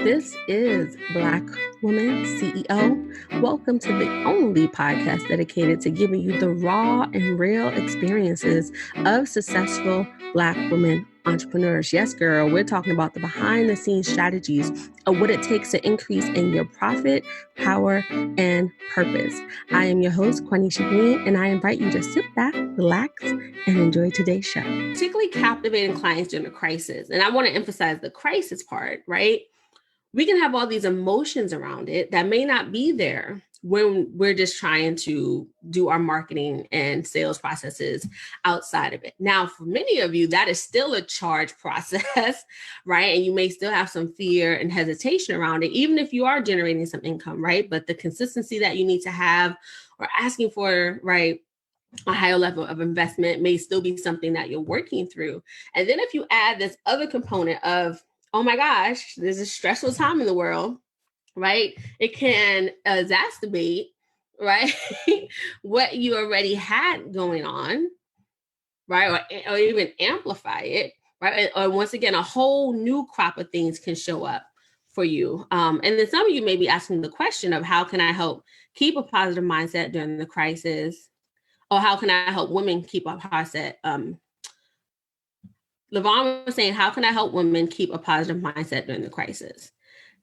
This is Black Woman CEO. Welcome to the only podcast dedicated to giving you the raw and real experiences of successful Black women entrepreneurs. Yes, girl, we're talking about the behind the scenes strategies of what it takes to increase in your profit, power, and purpose. I am your host, Quanisha Green, and I invite you to sit back, relax, and enjoy today's show. Particularly captivating clients during a crisis. And I want to emphasize the crisis part, right? We can have all these emotions around it that may not be there when we're just trying to do our marketing and sales processes outside of it. Now, for many of you, that is still a charged process, right? And you may still have some fear and hesitation around it, even if you are generating some income, right? But the consistency that you need to have or asking for, right, a higher level of investment may still be something that you're working through. And then if you add this other component of, oh my gosh, there's a stressful time in the world, right? It can exacerbate, right, what you already had going on, right? Or even amplify it, right? Or once again, a whole new crop of things can show up for you. And then some of you may be asking the question of how can I help keep a positive mindset during the crisis? Or how can I help women keep a mindset? LaVon was saying, how can I help women keep a positive mindset during the crisis?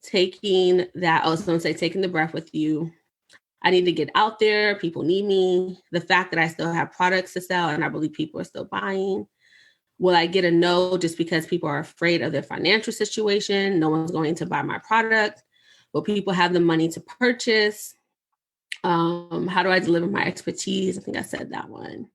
Taking the breath with you. I need to get out there. People need me. The fact that I still have products to sell and I believe people are still buying. Will I get a no just because people are afraid of their financial situation? No one's going to buy my product. Will people have the money to purchase? How do I deliver my expertise? I think I said that one.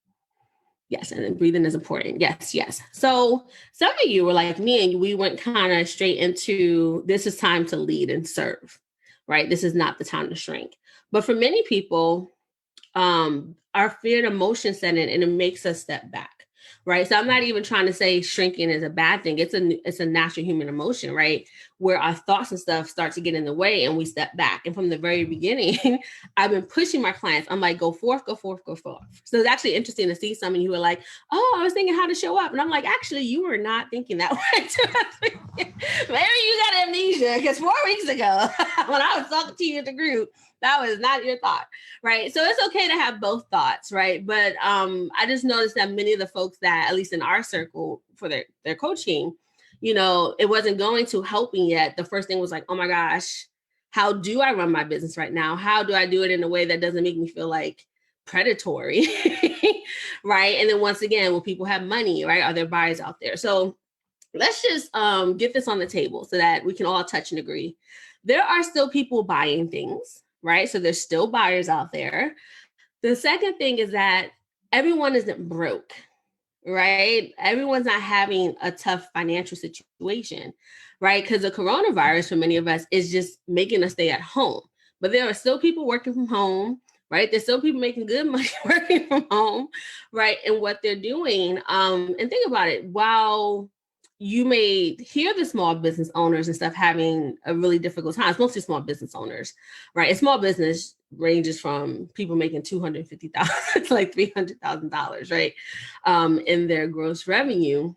Yes, and then breathing is important. Yes. So some of you were like me, and we went kind of straight into this is time to lead and serve, right? This is not the time to shrink. But for many people, our fear and emotion set in, and it makes us step back, right? So I'm not even trying to say shrinking is a bad thing. It's a natural human emotion, right? Where our thoughts and stuff start to get in the way and we step back. And from the very beginning, I've been pushing my clients. I'm like, go forth, go forth, go forth. So it's actually interesting to see some of you who are like, oh, I was thinking how to show up. And I'm like, actually, you were not thinking that way. Maybe you got amnesia because 4 weeks ago, when I was talking to you at the group, that was not your thought, right? So it's okay to have both thoughts, right? But I just noticed that many of the folks that, at least in our circle for their coaching, it wasn't going to helping yet. The first thing was like, oh my gosh, how do I run my business right now? How do I do it in a way that doesn't make me feel like predatory, right? And then once again, will people have money, right? Are there buyers out there? So let's just get this on the table so that we can all touch and agree. There are still people buying things, right? So there's still buyers out there. The second thing is that everyone isn't broke, right? Everyone's not having a tough financial situation, right? Because the coronavirus for many of us is just making us stay at home. But there are still people working from home, right? There's still people making good money working from home, right? And what they're doing. And think about it. While you may hear the small business owners and stuff having a really difficult time. It's mostly small business owners, right? And small business ranges from people making $250,000 to like $300,000, right? In their gross revenue,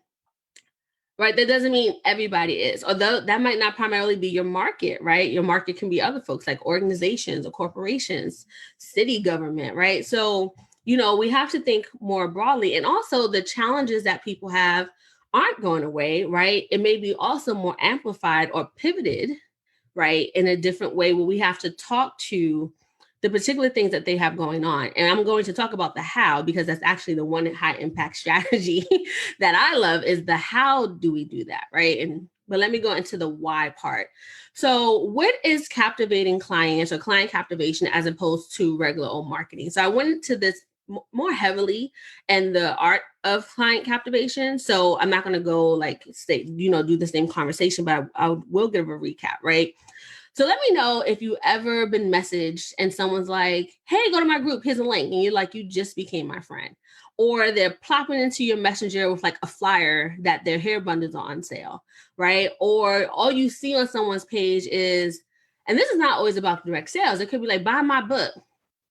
right? That doesn't mean everybody is, although that might not primarily be your market, right? Your market can be other folks like organizations or corporations, city government, right? So, we have to think more broadly. And also the challenges that people have aren't going away, right? It may be also more amplified or pivoted, right, in a different way where we have to talk to the particular things that they have going on. And I'm going to talk about the how, because that's actually the one high impact strategy that I love is the how do we do that, right? But let me go into the why part. So what is captivating clients or client captivation as opposed to regular old marketing? So I went into this more heavily in the art of client captivation. So I'm not going to go do the same conversation, but I will give a recap, right? So let me know if you ever been messaged and someone's like, hey, go to my group, here's a link. And you're like, you just became my friend. Or they're plopping into your messenger with like a flyer that their hair bundles are on sale, right? Or all you see on someone's page is, and this is not always about direct sales. It could be like, buy my book,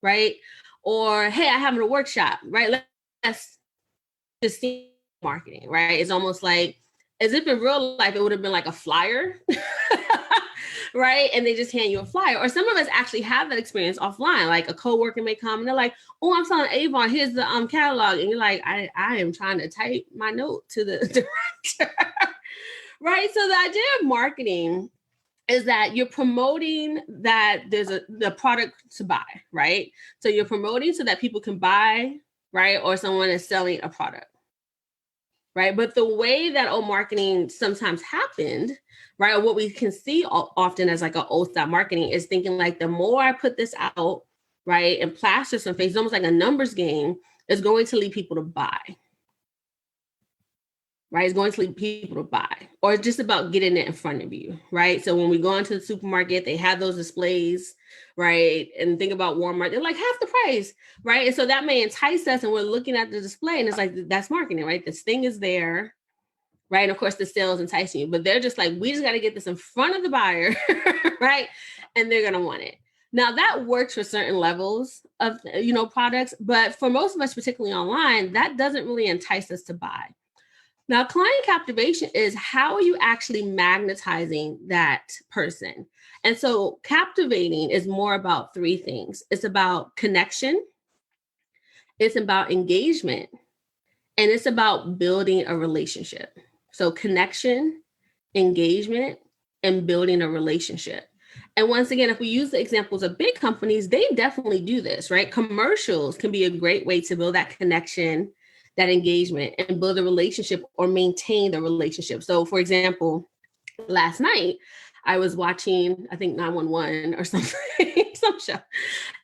right? Or, hey, I have a workshop, right? Let's just see marketing, right? It's almost like as if in real life, it would have been like a flyer, right? And they just hand you a flyer. Or some of us actually have that experience offline. Like a coworker may come and they're like, oh, I'm selling Avon. Here's the catalog. And you're like, I am trying to type my note to the director, right? So the idea of marketing is that you're promoting that there's the product to buy, right? So you're promoting so that people can buy, right? Or someone is selling a product, right? But the way that old marketing sometimes happened, right? Or what we can see often as like an old style marketing is thinking like the more I put this out, right? And plaster some face, almost like a numbers game, is going to lead people to buy. Right? It's going to lead people to buy, or it's just about getting it in front of you, right? So when we go into the supermarket, they have those displays, right? And think about Walmart, they're like half the price, right? And so that may entice us, and we're looking at the display, and it's like, that's marketing, right? This thing is there, right? And of course, the sales enticing you, but they're just like, we just got to get this in front of the buyer, right? And they're going to want it. Now that works for certain levels of, products, but for most of us, particularly online, that doesn't really entice us to buy. Now, client captivation is how are you actually magnetizing that person? And so captivating is more about three things. It's about connection, it's about engagement, and it's about building a relationship. So connection, engagement, and building a relationship. And once again, if we use the examples of big companies, they definitely do this, right? Commercials can be a great way to build that connection, that engagement, and build a relationship or maintain the relationship. So for example, last night I was watching, I think 911 or something, some show,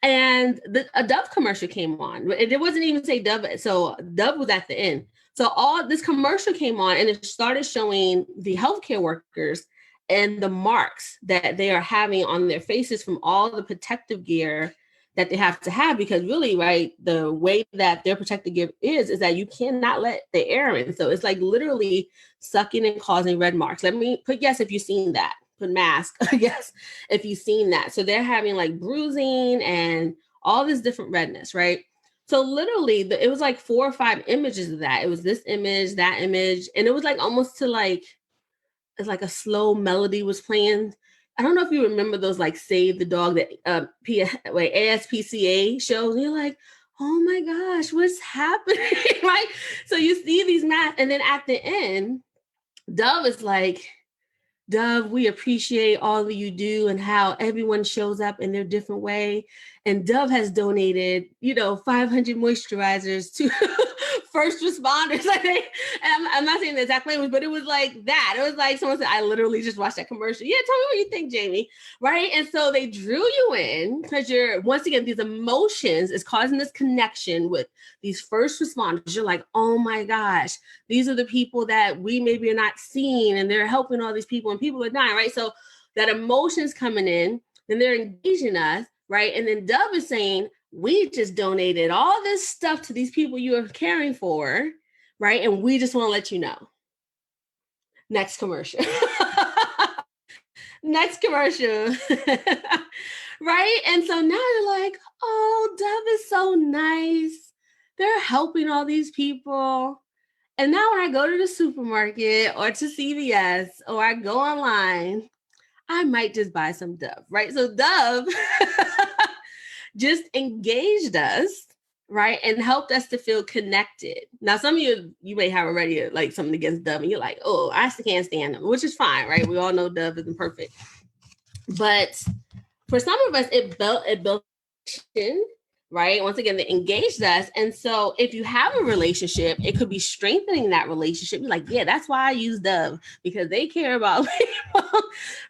and a Dove commercial came on. It wasn't even say Dove. So Dove was at the end. So all this commercial came on and it started showing the healthcare workers and the marks that they are having on their faces from all the protective gear that they have to have, because really, right, the way that their protective gear is that you cannot let the air in. So it's like literally sucking and causing red marks. Let me put yes if you've seen that. Put mask, yes, if you've seen that. So they're having like bruising and all this different redness, right? So literally, it was like 4 or 5 images of that. It was this image, that image, and it was like almost to like, it's like a slow melody was playing. I don't know if you remember those like Save the Dog, that ASPCA shows. And you're like, oh my gosh, what's happening, right? So you see these masks, and then at the end, Dove is like, Dove, we appreciate all that you do and how everyone shows up in their different way. And Dove has donated, 500 moisturizers to first responders. I think, and I'm not saying the exact language, but it was like that. It was like someone said, I literally just watched that commercial. Yeah, tell me what you think, Jamie. Right. And so they drew you in because once again, these emotions is causing this connection with these first responders. You're like, oh my gosh, these are the people that we maybe are not seeing, and they're helping all these people, and people are dying, right? So that emotion's coming in, then they're engaging us, right? And then Dove is saying, we just donated all this stuff to these people you are caring for, right? And we just want to let you know. Next commercial. Next commercial. Right? And so now you're like, oh, Dove is so nice. They're helping all these people. And now when I go to the supermarket or to CVS or I go online, I might just buy some Dove, right? So Dove just engaged us, right? And helped us to feel connected. Now, some of you may have already like something against Dove and you're like, oh, I can't stand them, which is fine, right? We all know Dove isn't perfect. But for some of us, it built right? Once again, they engaged us. And so if you have a relationship, it could be strengthening that relationship. You're like, yeah, that's why I use Dove, because they care about people,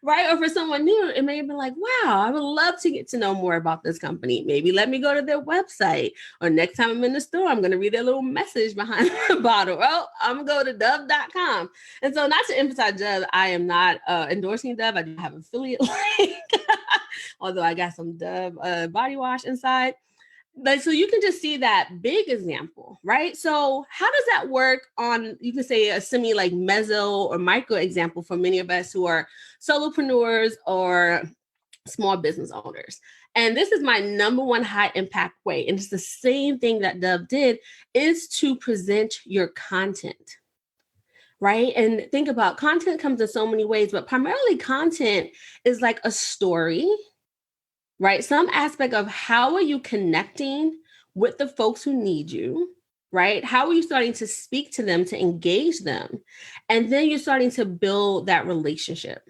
right? Or for someone new, it may have been like, wow, I would love to get to know more about this company. Maybe let me go to their website, or next time I'm in the store, I'm going to read their little message behind the bottle. Well, I'm going to go to dove.com. And so not to emphasize Dove, I am not endorsing Dove. I do have an affiliate link, although I got some Dove body wash inside. But so you can just see that big example, right? So how does that work on, you can say a semi like meso or micro example for many of us who are solopreneurs or small business owners? And this is my number one high impact way. And it's the same thing that Dove did, is to present your content, right? And think about content comes in so many ways, but primarily content is like a story, right? Some aspect of how are you connecting with the folks who need you, right? How are you starting to speak to them, to engage them? And then you're starting to build that relationship,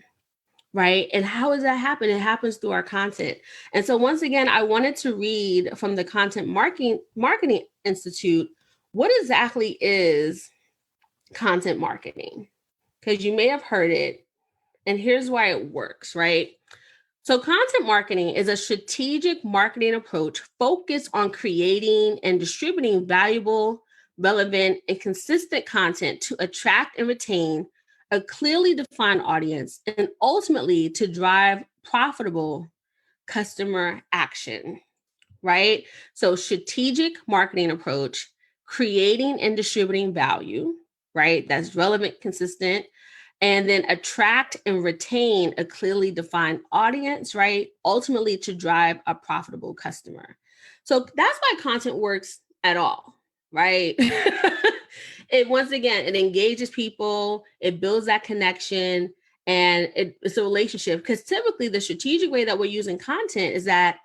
right? And how does that happen? It happens through our content. And so once again, I wanted to read from the Content Marketing Institute, what exactly is content marketing? Because you may have heard it, and here's why it works, right? So, content marketing is a strategic marketing approach focused on creating and distributing valuable, relevant, and consistent content to attract and retain a clearly defined audience and ultimately to drive profitable customer action, right? So, strategic marketing approach, creating and distributing value, right? That's relevant, consistent, and then attract and retain a clearly defined audience, right? Ultimately to drive a profitable customer. So that's why content works at all, right? It once again, it engages people, it builds that connection, and it's a relationship. Because typically the strategic way that we're using content is that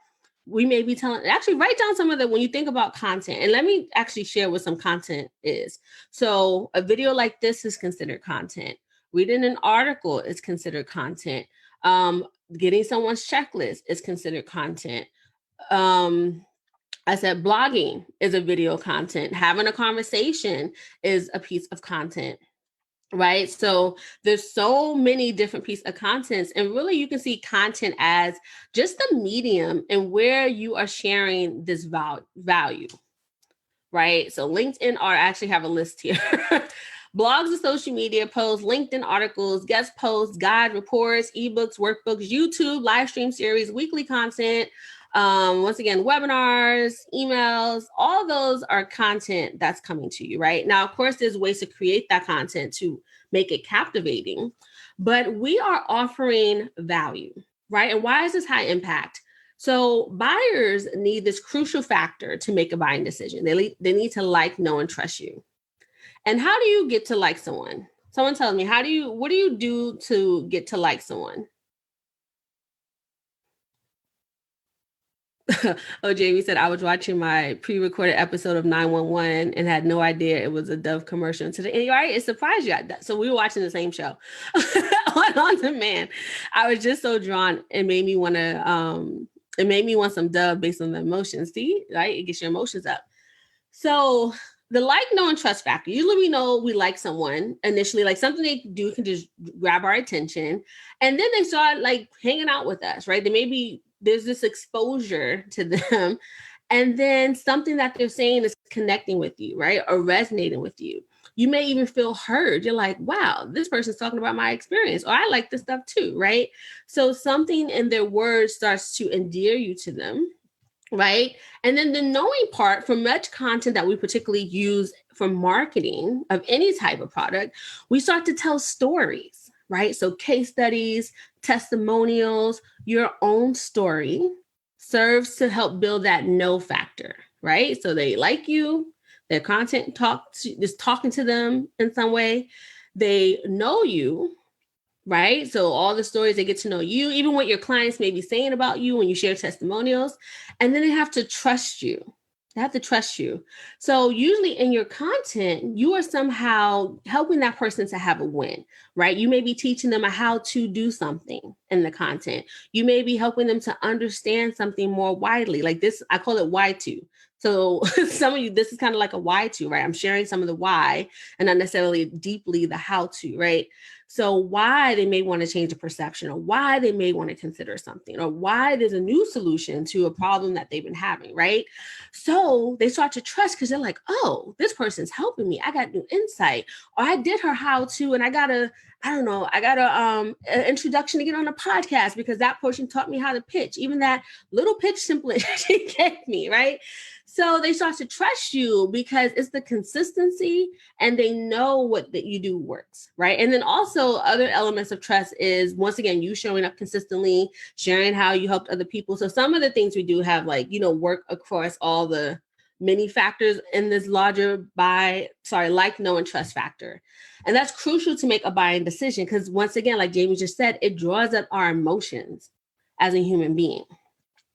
we may be telling, actually write down some of the, when you think about content, and let me actually share what some content is. So a video like this is considered content. Reading an article is considered content. Getting someone's checklist is considered content. I said blogging is a video content. Having a conversation is a piece of content, right? So there's so many different pieces of contents, and really you can see content as just the medium and where you are sharing this value, right? So LinkedIn I actually have a list here. Blogs and social media posts, LinkedIn articles, guest posts, guide reports, ebooks, workbooks, YouTube, live stream series, weekly content. Once again, webinars, emails, all those are content that's coming to you, right? Now, of course, there's ways to create that content to make it captivating, but we are offering value, right? And why is this high impact? So buyers need this crucial factor to make a buying decision. They need to like, know, and trust you. And how do you get to like someone? Someone tells me, what do you do to get to like someone? Oh, Jamie said, I was watching my pre-recorded episode of 911 and had no idea it was a Dove commercial today. And right, it surprised you. So we were watching the same show on demand. I was just so drawn. It made me want some Dove based on the emotions. See, right? It gets your emotions up. So the like, know, and trust factor. Usually we know we like someone initially, like something they do can just grab our attention. And then they start like hanging out with us, right? There's this exposure to them. And then something that they're saying is connecting with you, right? Or resonating with you. You may even feel heard. You're like, wow, this person's talking about my experience, or I like this stuff too, right? So something in their words starts to endear you to them, right? And then the knowing part, for much content that we particularly use for marketing of any type of product, we start to tell stories, right? So case studies, testimonials, your own story serves to help build that know factor, right? So they like you, their content is talking to them in some way. They know you, right? So all the stories, they get to know you, even what your clients may be saying about you when you share testimonials. And then they have to trust you. They have to trust you. So usually in your content, you are somehow helping that person to have a win, right? You may be teaching them how to do something in the content. You may be helping them to understand something more widely. Like this, I call it Y2. So some of you, this is kind of like a Y2, right? I'm sharing some of the why and not necessarily deeply the how to, right? So why they may want to change a perception, or why they may want to consider something, or why there's a new solution to a problem that they've been having, right? So they start to trust because they're like, oh, this person's helping me. I got new insight, or I did her how to, and I got an introduction to get on a podcast because that person taught me how to pitch, even that little pitch template she gave me, right? So they start to trust you because it's the consistency and they know what that you do works, right? And then also other elements of trust is, once again, you showing up consistently, sharing how you helped other people. So some of the things we do have, like, work across all the many factors in this larger like, know, and trust factor. And that's crucial to make a buying decision because once again, like Jamie just said, it draws up our emotions as a human being,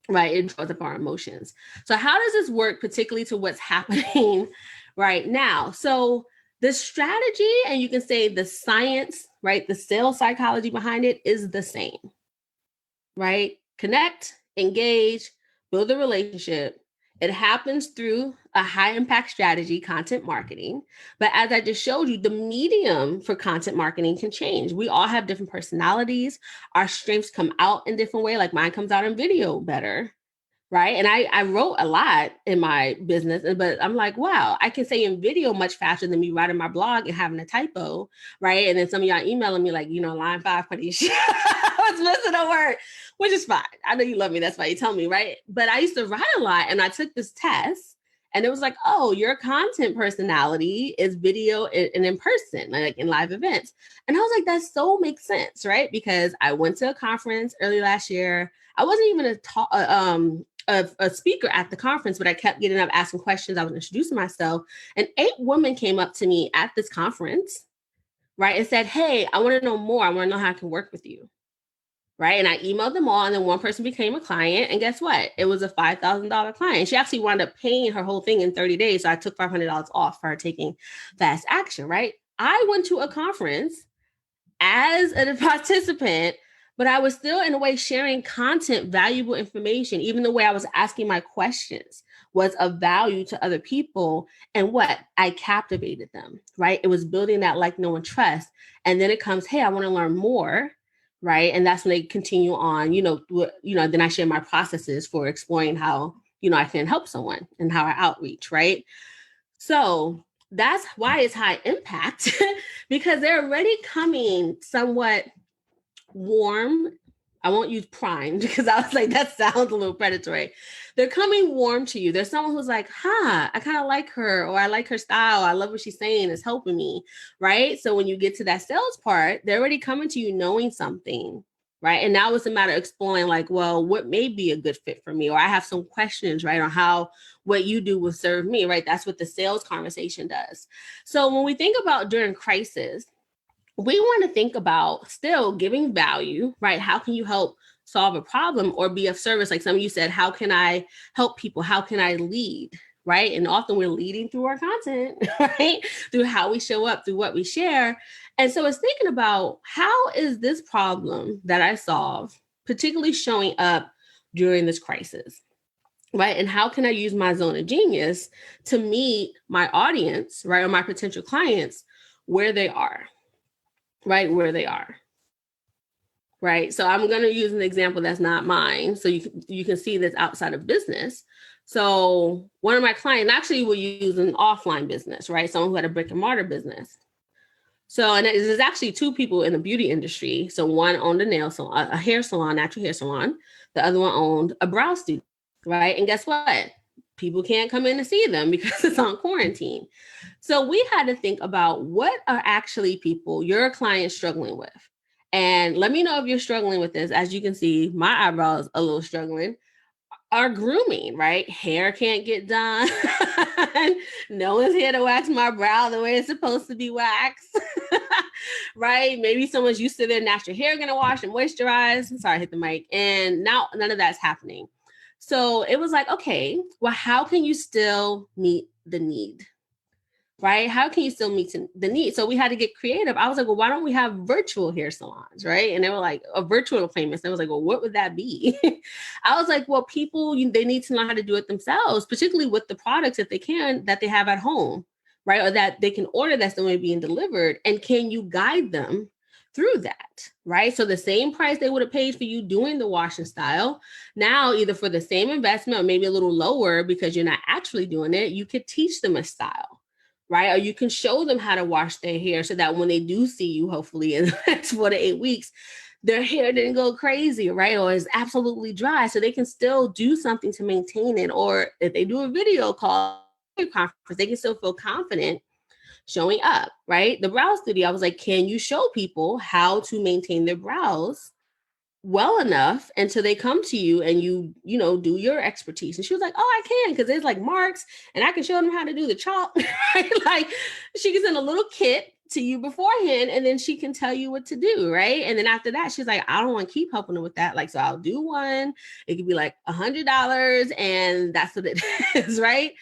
right? It draws up our emotions. So how does this work, particularly to what's happening right now? So the strategy, and you can say the science, right? The sales psychology behind it is the same, right? Connect, engage, build a relationship. It happens through a high impact strategy, content marketing. But as I just showed you, the medium for content marketing can change. We all have different personalities. Our strengths come out in different ways. Like mine comes out in video better, right? And I wrote a lot in my business, but I'm like, wow, I can say in video much faster than me writing my blog and having a typo, right? And then some of y'all emailing me like, line 5, Quanisha, I was missing a word, which is fine. I know you love me. That's why you tell me, right? But I used to write a lot and I took this test and it was like, oh, your content personality is video and in person, like in live events. And I was like, that so makes sense, right? Because I went to a conference early last year. I wasn't even a speaker at the conference, but I kept getting up, asking questions. I was introducing myself. And 8 women came up to me at this conference, right? And said, hey, I want to know more. I want to know how I can work with you. Right. And I emailed them all. And then one person became a client. And guess what? It was a $5,000 client. She actually wound up paying her whole thing in 30 days. So I took $500 off for her taking fast action. Right. I went to a conference as a participant, but I was still in a way sharing content, valuable information. Even the way I was asking my questions was of value to other people. And what? I captivated them, right? It was building that like, know, and trust. And then it comes, hey, I want to learn more. Right. And that's when they continue on, then I share my processes for exploring how, I can help someone and how I outreach. Right. So that's why it's high impact because they're already coming somewhat warm. I won't use primed because I was like, that sounds a little predatory. They're coming warm to you. There's someone who's like, I kind of like her, or I like her style. I love what she's saying. It's helping me. Right. So when you get to that sales part, they're already coming to you knowing something. Right. And now it's a matter of exploring like, well, what may be a good fit for me? Or I have some questions, right, on how what you do will serve me. Right. That's what the sales conversation does. So when we think about during crisis, we want to think about still giving value, right? How can you help solve a problem or be of service? Like some of you said, how can I help people? How can I lead? Right. And often we're leading through our content, right? Through how we show up, through what we share. And so it's thinking about how is this problem that I solve, particularly showing up during this crisis, right? And how can I use my zone of genius to meet my audience, right? Or my potential clients where they are. Right where they are. Right. So I'm going to use an example that's not mine. So you can see this outside of business. So one of my clients actually will use an offline business, right? Someone who had a brick and mortar business. So, and there's actually 2 people in the beauty industry. So one owned a nail salon, a hair salon, natural hair salon. The other one owned a brow studio, right? And guess what? People can't come in to see them because it's on quarantine. So we had to think about what are actually people, your clients struggling with. And let me know if you're struggling with this. As you can see, my eyebrows a little struggling. Are grooming, right? Hair can't get done. No one's here to wax my brow the way it's supposed to be waxed. Right? Maybe someone's used to their natural hair going to wash and moisturize. Sorry, I hit the mic. And now none of that's happening. So it was like, okay, well, how can you still meet the need? Right? How can you still meet the need? So we had to get creative. I was like, well, why don't we have virtual hair salons? Right. And they were like, a virtual appointments. I was like, well, what would that be? I was like, well, people, they need to know how to do it themselves, particularly with the products, if they can, that they have at home, right? Or that they can order that's the way being delivered. And can you guide them through that, right? So the same price they would have paid for you doing the wash and style, now either for the same investment or maybe a little lower because you're not actually doing it, you could teach them a style, right? Or you can show them how to wash their hair so that when they do see you, hopefully in the next 4 to 8 weeks, their hair didn't go crazy, right? Or is absolutely dry. So they can still do something to maintain it. Or if they do a video call, conference, they can still feel confident showing up, right? The brow studio, I was like, can you show people how to maintain their brows well enough until they come to you and you know, do your expertise. And she was like, oh, I can, because there's like marks and I can show them how to do the chalk. Right? Like she can send a little kit to you beforehand and then she can tell you what to do. Right. And then after that, she's like, I don't want to keep helping her with that. Like, so I'll do one. It could be like $100 and that's what it is. Right.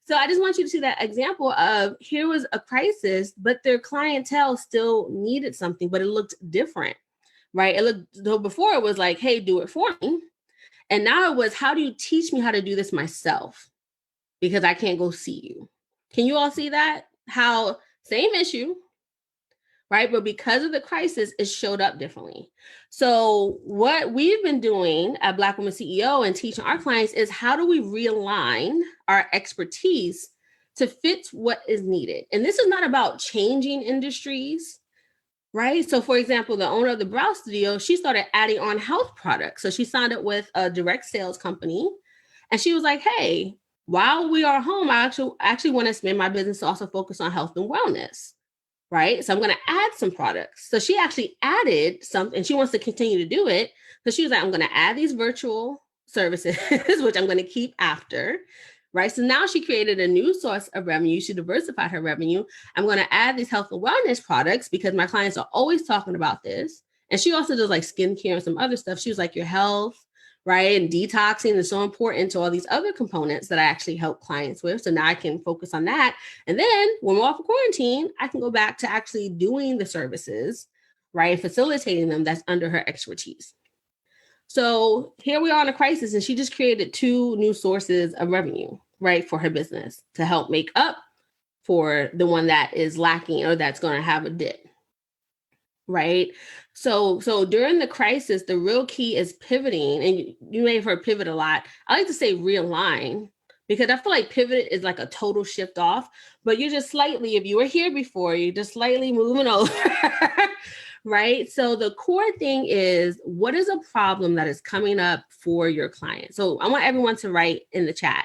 So I just want you to see that example of here was a crisis, but their clientele still needed something, but it looked different. Right. It looked, so before it was like, hey, do it for me. And now it was, how do you teach me how to do this myself? Because I can't go see you. Can you all see that? How same issue, right? But because of the crisis, it showed up differently. So what we've been doing at Black Women CEO and teaching our clients is how do we realign our expertise to fit what is needed? And this is not about changing industries. Right. So, for example, the owner of the brow studio, she started adding on health products. So she signed up with a direct sales company and she was like, hey, while we are home, I actually want to expand my business to also focus on health and wellness. Right. So I'm going to add some products. So she actually added something and she wants to continue to do it. So she was like, I'm going to add these virtual services, which I'm going to keep after. Right. So now she created a new source of revenue. She diversified her revenue. I'm going to add these health and wellness products because my clients are always talking about this. And she also does like skincare and some other stuff. She was like, your health, right? And detoxing is so important to all these other components that I actually help clients with. So now I can focus on that. And then when we're off of quarantine, I can go back to actually doing the services, right? Facilitating them that's under her expertise. So here we are in a crisis and she just created 2 new sources of revenue, right, for her business to help make up for the one that is lacking or that's going to have a dip, right? So during the crisis, the real key is pivoting, and you may have heard pivot a lot. I like to say realign because I feel like pivot is like a total shift off, but you're just slightly, if you were here before, you're just slightly moving over. Right? So the core thing is, what is a problem that is coming up for your client? So I want everyone to write in the chat,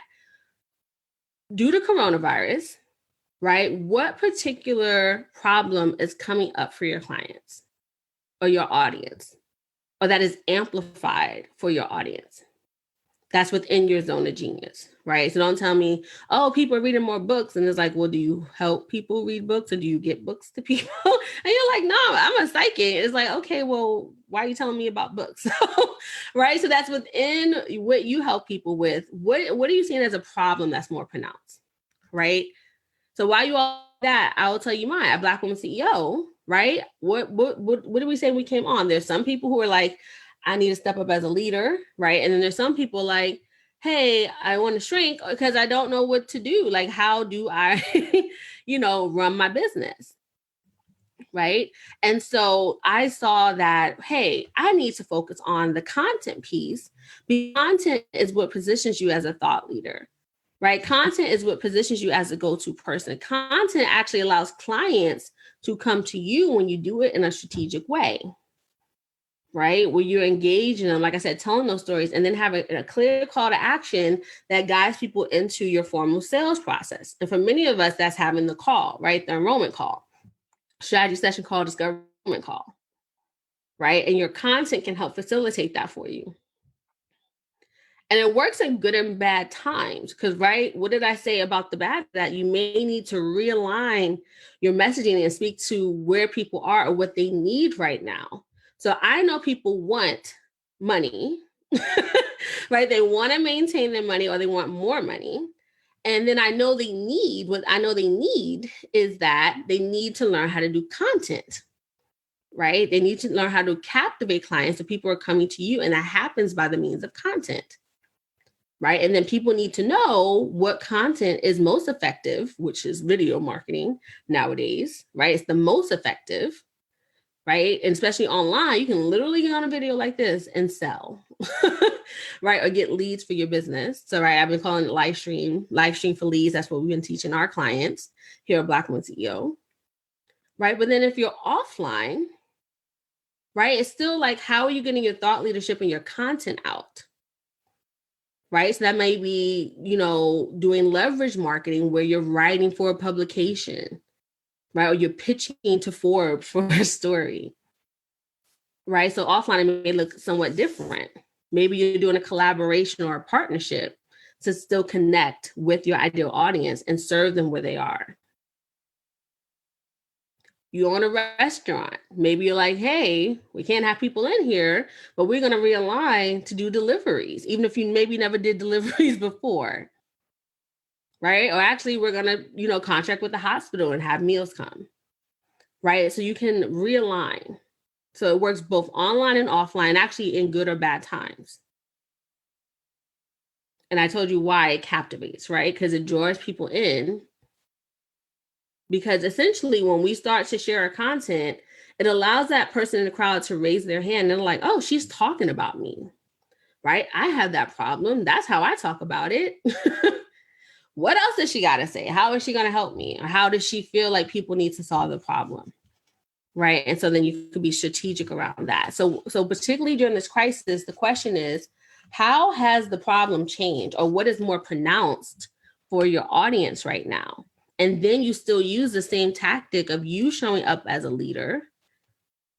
due to coronavirus, right? What particular problem is coming up for your clients or your audience, or that is amplified for your audience? That's within your zone of genius, right? So don't tell me, oh, people are reading more books. And it's like, well, do you help people read books or do you get books to people? And you're like, no, I'm a psychic. It's like, okay, well, why are you telling me about books? Right? So that's within what you help people with. What are you seeing as a problem that's more pronounced, right? So while you all that, I will tell you mine, a Black Woman CEO, right? What did we say when we came on? There's some people who are like, I need to step up as a leader, right? And then there's some people like, hey, I want to shrink because I don't know what to do. Like, how do I, run my business? Right. And so I saw that, hey, I need to focus on the content piece. Because content is what positions you as a thought leader, right? Content is what positions you as a go-to person. Content actually allows clients to come to you when you do it in a strategic way, right? Where you're engaging them, like I said, telling those stories, and then have a clear call to action that guides people into your formal sales process. And for many of us, that's having the call, right? The enrollment call, strategy session call, discovery call, right? And your content can help facilitate that for you. And it works in good and bad times because, right, what did I say about the bad? That you may need to realign your messaging and speak to where people are or what they need right now. So I know people want money, right? They want to maintain their money or they want more money. And then what I know they need is that they need to learn how to do content, right? They need to learn how to captivate clients so people are coming to you. And that happens by the means of content, right? And then people need to know what content is most effective, which is video marketing nowadays, right? It's the most effective, right? And especially online, you can literally get on a video like this and sell, right? Or get leads for your business. So, right, I've been calling it live stream for leads. That's what we've been teaching our clients here at Black Women CEO, right? But then if you're offline, right, it's still like, how are you getting your thought leadership and your content out? Right. So that may be, doing leverage marketing where you're writing for a publication, right? Or you're pitching to Forbes for a story, right? So offline, it may look somewhat different. Maybe you're doing a collaboration or a partnership to still connect with your ideal audience and serve them where they are. You own a restaurant. Maybe you're like, hey, we can't have people in here, but we're going to realign to do deliveries, even if you maybe never did deliveries before, right? Or actually, we're going to, contract with the hospital and have meals come, right? So you can realign. So it works both online and offline, actually in good or bad times. And I told you why it captivates, right? Because it draws people in. Because essentially, when we start to share our content, it allows that person in the crowd to raise their hand and like, oh, she's talking about me, right? I have that problem. That's how I talk about it. What else does she got to say? How is she going to help me? Or how does she feel like people need to solve the problem? Right. And so then you could be strategic around that. So particularly during this crisis, the question is, how has the problem changed, or what is more pronounced for your audience right now? And then you still use the same tactic of you showing up as a leader,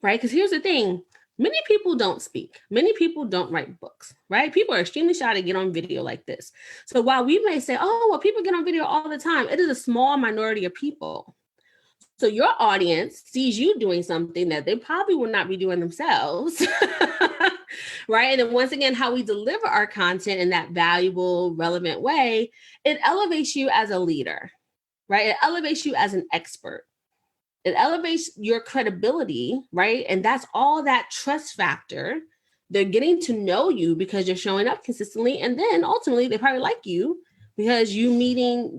right? Because here's the thing. Many people don't speak. Many people don't write books, right? People are extremely shy to get on video like this. So while we may say, oh, well, people get on video all the time, it is a small minority of people. So your audience sees you doing something that they probably would not be doing themselves, right? And then once again, how we deliver our content in that valuable, relevant way, it elevates you as a leader, right? It elevates you as an expert. It elevates your credibility, right? And that's all that trust factor. They're getting to know you because you're showing up consistently. And then ultimately, they probably like you because you're meeting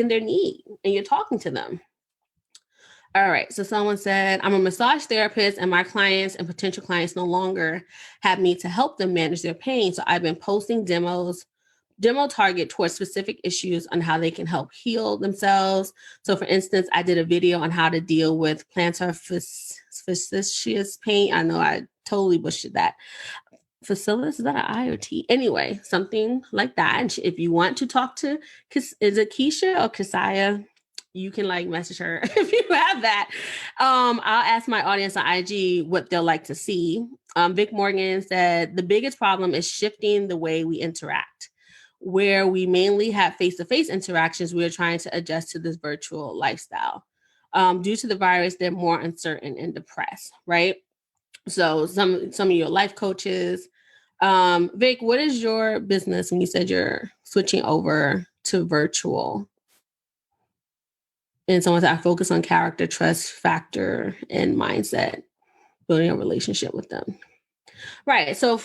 their need and you're talking to them. All right. So someone said, I'm a massage therapist and my clients and potential clients no longer have me to help them manage their pain. So I've been posting demo target towards specific issues on how they can help heal themselves. So for instance, I did a video on how to deal with plantar fasciitis pain. I know I totally butchered that. Facilis, is that an I or T? Anyway, something like that. And if you want to talk to, is it Keisha or Kasaya? You can message her if you have that. I'll ask my audience on IG what they'll like to see. Vic Morgan said, the biggest problem is shifting the way we interact. Where we mainly have face-to-face interactions, we are trying to adjust to this virtual lifestyle. Due to the virus, they're more uncertain and depressed, right? So some of your life coaches. Vic, what is your business when you said you're switching over to virtual? And someone said, I focus on character, trust factor, and mindset, building a relationship with them. Right. So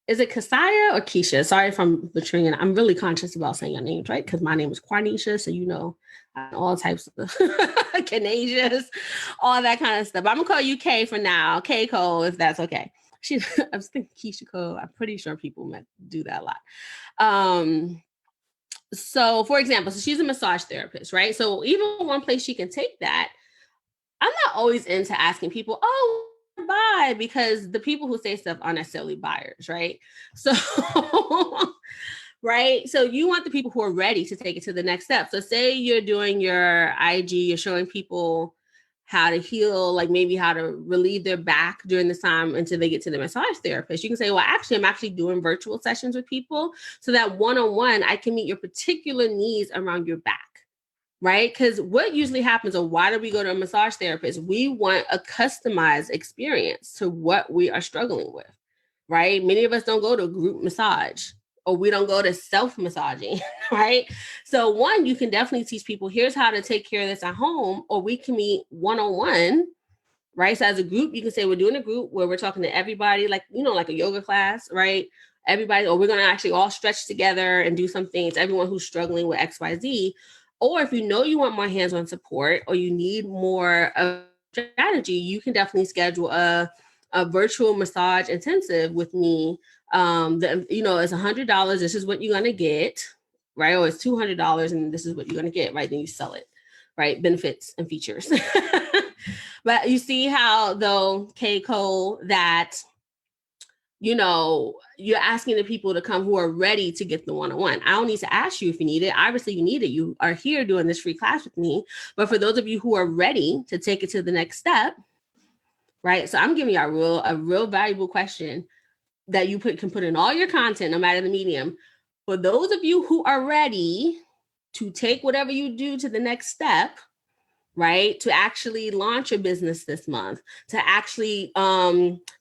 is it Kasaya or Keisha? Sorry if I'm butchering it. I'm really conscious about saying your names, right? Because my name is Quanisha. So, all types of Canasias, all that kind of stuff. But I'm going to call you K for now. K Cole, if that's okay. I was thinking Keisha Cole. I'm pretty sure people do that a lot. So for example, she's a massage therapist, right? So even one place she can take that, I'm not always into asking people, oh, buy, because the people who say stuff aren't necessarily buyers, right? So, right. So you want the people who are ready to take it to the next step. So say you're doing your IG, you're showing people how to heal, maybe how to relieve their back during this time until they get to the massage therapist. You can say, well, actually, I'm actually doing virtual sessions with people so that one-on-one, I can meet your particular needs around your back, right? Because what usually happens, or why do we go to a massage therapist? We want a customized experience to what we are struggling with, right? Many of us don't go to a group massage, or we don't go to self-massaging, right? So one, you can definitely teach people, here's how to take care of this at home, or we can meet one-on-one, right? So as a group, you can say we're doing a group where we're talking to everybody, like a yoga class, right? Everybody, or we're going to actually all stretch together and do some things, everyone who's struggling with XYZ. Or if you want more hands-on support, or you need more of strategy, you can definitely schedule a virtual massage intensive with me. It's $100. This is what you're gonna get, right? Or it's $200, and this is what you're gonna get, right? Then you sell it, right? Benefits and features. But you see how though, K Cole, that you're asking the people to come who are ready to get the one-on-one. I don't need to ask you if you need it. Obviously you need it. You are here doing this free class with me. But for those of you who are ready to take it to the next step, right? So I'm giving you a real valuable question that you can put in all your content, no matter the medium. For those of you who are ready to take whatever you do to the next step, right? To actually launch a business this month, to actually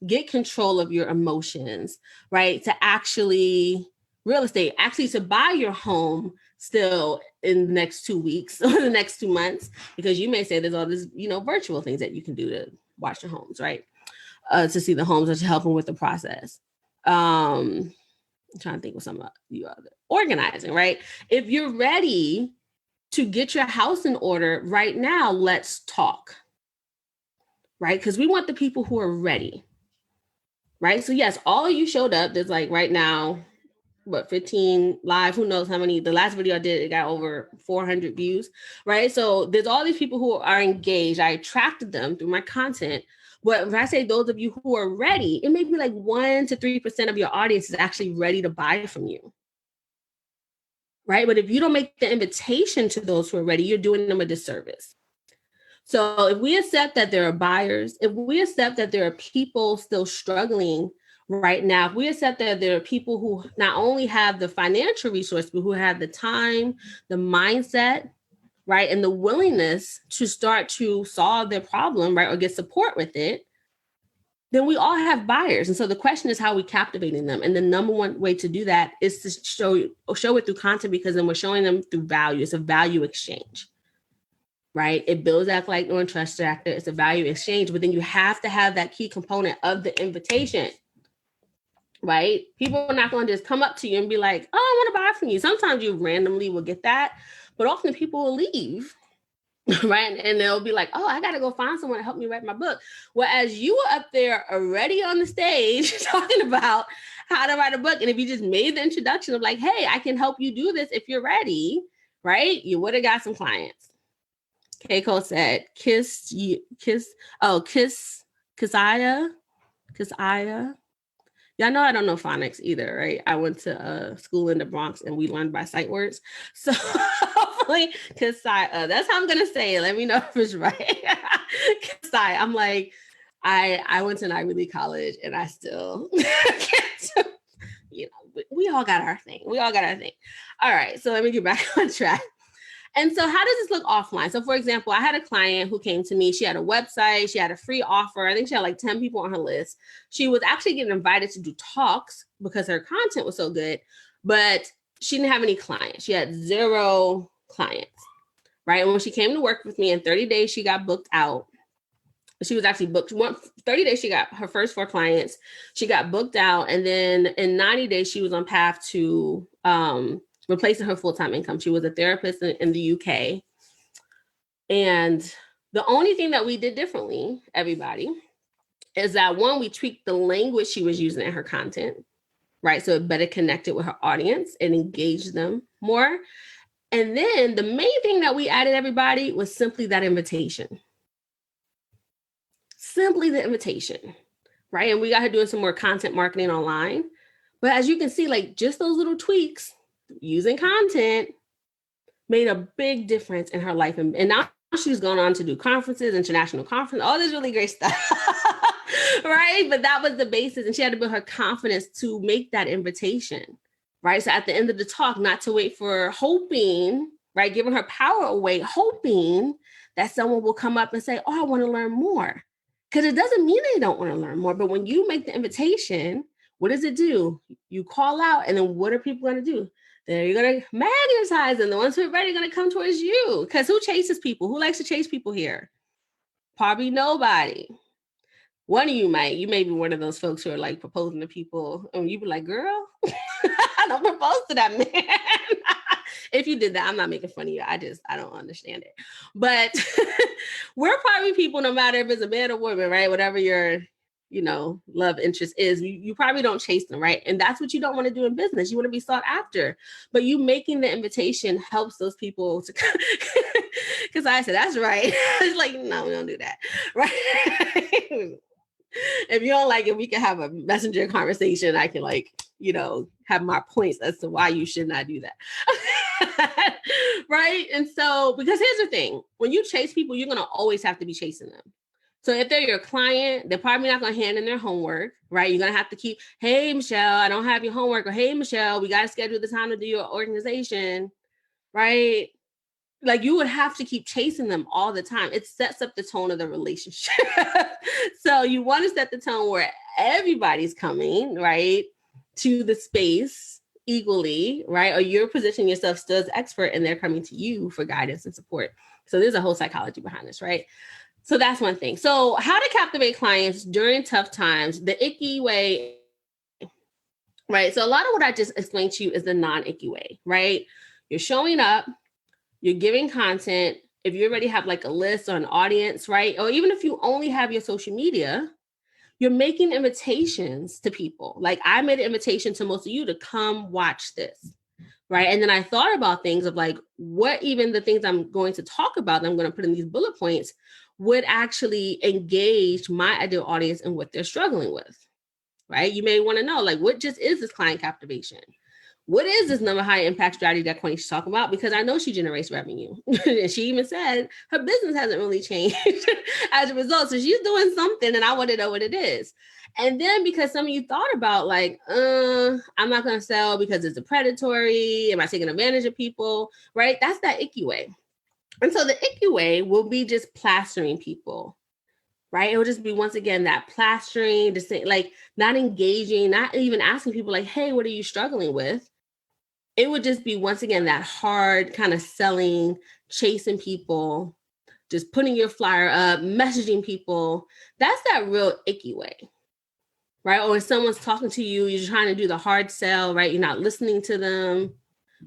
get control of your emotions, right? To actually real estate, actually to buy your home still in the next 2 weeks or the next 2 months, because you may say there's all this, virtual things that you can do to watch your homes, right? To see the homes or to help them with the process. I'm trying to think of some of you other organizing, right? If you're ready to get your house in order right now, let's talk, right? Because we want the people who are ready, right? So yes, all of you showed up. There's like right now, 15 live, who knows how many. The last video I did, it got over 400 views, right? So there's all these people who are engaged. I attracted them through my content. But when I say those of you who are ready, it may be like 1 to 3% of your audience is actually ready to buy from you, right? But if you don't make the invitation to those who are ready, you're doing them a disservice. So if we accept that there are buyers, if we accept that there are people still struggling right now, if we accept that there are people who not only have the financial resource, but who have the time, the mindset, right, and the willingness to start to solve their problem, right, or get support with it, then we all have buyers. And so the question is how we captivating them. And the number one way to do that is to show it through content, because then we're showing them through value. It's a value exchange, right? It builds that like no trust factor. It's a value exchange, but then you have to have that key component of the invitation, right? People are not going to just come up to you and be like, oh, I want to buy from you. Sometimes you randomly will get that, but often people will leave. Right. And they'll be like, oh, I got to go find someone to help me write my book. Whereas you were up there already on the stage talking about how to write a book. And if you just made the introduction of like, hey, I can help you do this if you're ready, right? You would have got some clients. Keiko said, Kissaya. Y'all know I don't know phonics either, right? I went to school in the Bronx and we learned by sight words. So hopefully, Kissaya, that's how I'm going to say it. Let me know if it's right. Kissaya. I'm like, I went to an Ivy League college and I still can't, we all got our thing. All right. So let me get back on track. And so how does this look offline? So for example, I had a client who came to me. She had a website. She had a free offer. I think she had like 10 people on her list. She was actually getting invited to do talks because her content was so good, but she didn't have any clients. She had 0 clients, right? And when she came to work with me in 30 days, she got booked out. She was actually booked. 30 days, she got her first 4 clients. She got booked out. And then in 90 days, she was on path to replacing her full-time income. She was a therapist in the UK. And the only thing that we did differently, everybody, is that one, we tweaked the language she was using in her content, right? So it better connected with her audience and engaged them more. And then the main thing that we added, everybody, was simply that invitation. Simply the invitation, right? And we got her doing some more content marketing online. But as you can see, like just those little tweaks using content made a big difference in her life. And now she's gone on to do conferences, international conference, all this really great stuff, right? But that was the basis. And she had to build her confidence to make that invitation, right? So at the end of the talk, not to wait for hoping, right? Giving her power away, hoping that someone will come up and say, oh, I want to learn more. Because it doesn't mean they don't want to learn more. But when you make the invitation, what does it do? You call out, and then what are people going to do? They're going to magnetize, and the ones who are ready are going to come towards you. Because who chases people? Who likes to chase people here? Probably nobody. One of you may be one of those folks who are like proposing to people, and you be like, girl, I don't propose to that man. If you did that, I'm not making fun of you. I don't understand it. But we're probably people, no matter if it's a man or woman, right? Whatever your, love interest is, you probably don't chase them, right? And that's what you don't want to do in business. You want to be sought after. But you making the invitation helps those people to, because I said, that's right. It's like, no, we don't do that, right? If you don't like it, we can have a messenger conversation. I can have my points as to why you should not do that. Right. And so, because here's the thing, when you chase people, you're going to always have to be chasing them. So if they're your client, they're probably not going to hand in their homework, right? You're going to have to keep, hey, Michelle, I don't have your homework. Or, hey, Michelle, we got to schedule the time to do your organization, right? Like you would have to keep chasing them all the time. It sets up the tone of the relationship. So you want to set the tone where everybody's coming, right, to the space equally, right? Or you're positioning yourself still as expert and they're coming to you for guidance and support. So there's a whole psychology behind this, right? So that's one thing. So how to captivate clients during tough times, the icky way, right? So a lot of what I just explained to you is the non-icky way, right? You're showing up, you're giving content. If you already have like a list or an audience, right? Or even if you only have your social media, you're making invitations to people. Like I made an invitation to most of you to come watch this, right? And then I thought about things of like, what even the things I'm going to talk about that I'm going to put in these bullet points would actually engage my ideal audience and what they're struggling with, right? You may want to know, like, what just is this client captivation? What is this number high impact strategy that Quanisha's talking about? Because I know she generates revenue. And she even said her business hasn't really changed as a result. So she's doing something and I want to know what it is. And then because some of you thought about like, I'm not going to sell because it's a predatory. Am I taking advantage of people? Right? That's that icky way. And so the icky way will be just plastering people. Right? It will just be, once again, that plastering, just like not engaging, not even asking people like, hey, what are you struggling with? It would just be, once again, that hard kind of selling, chasing people, just putting your flyer up, messaging people. That's that real icky way, right? Or if someone's talking to you, you're trying to do the hard sell, right? You're not listening to them,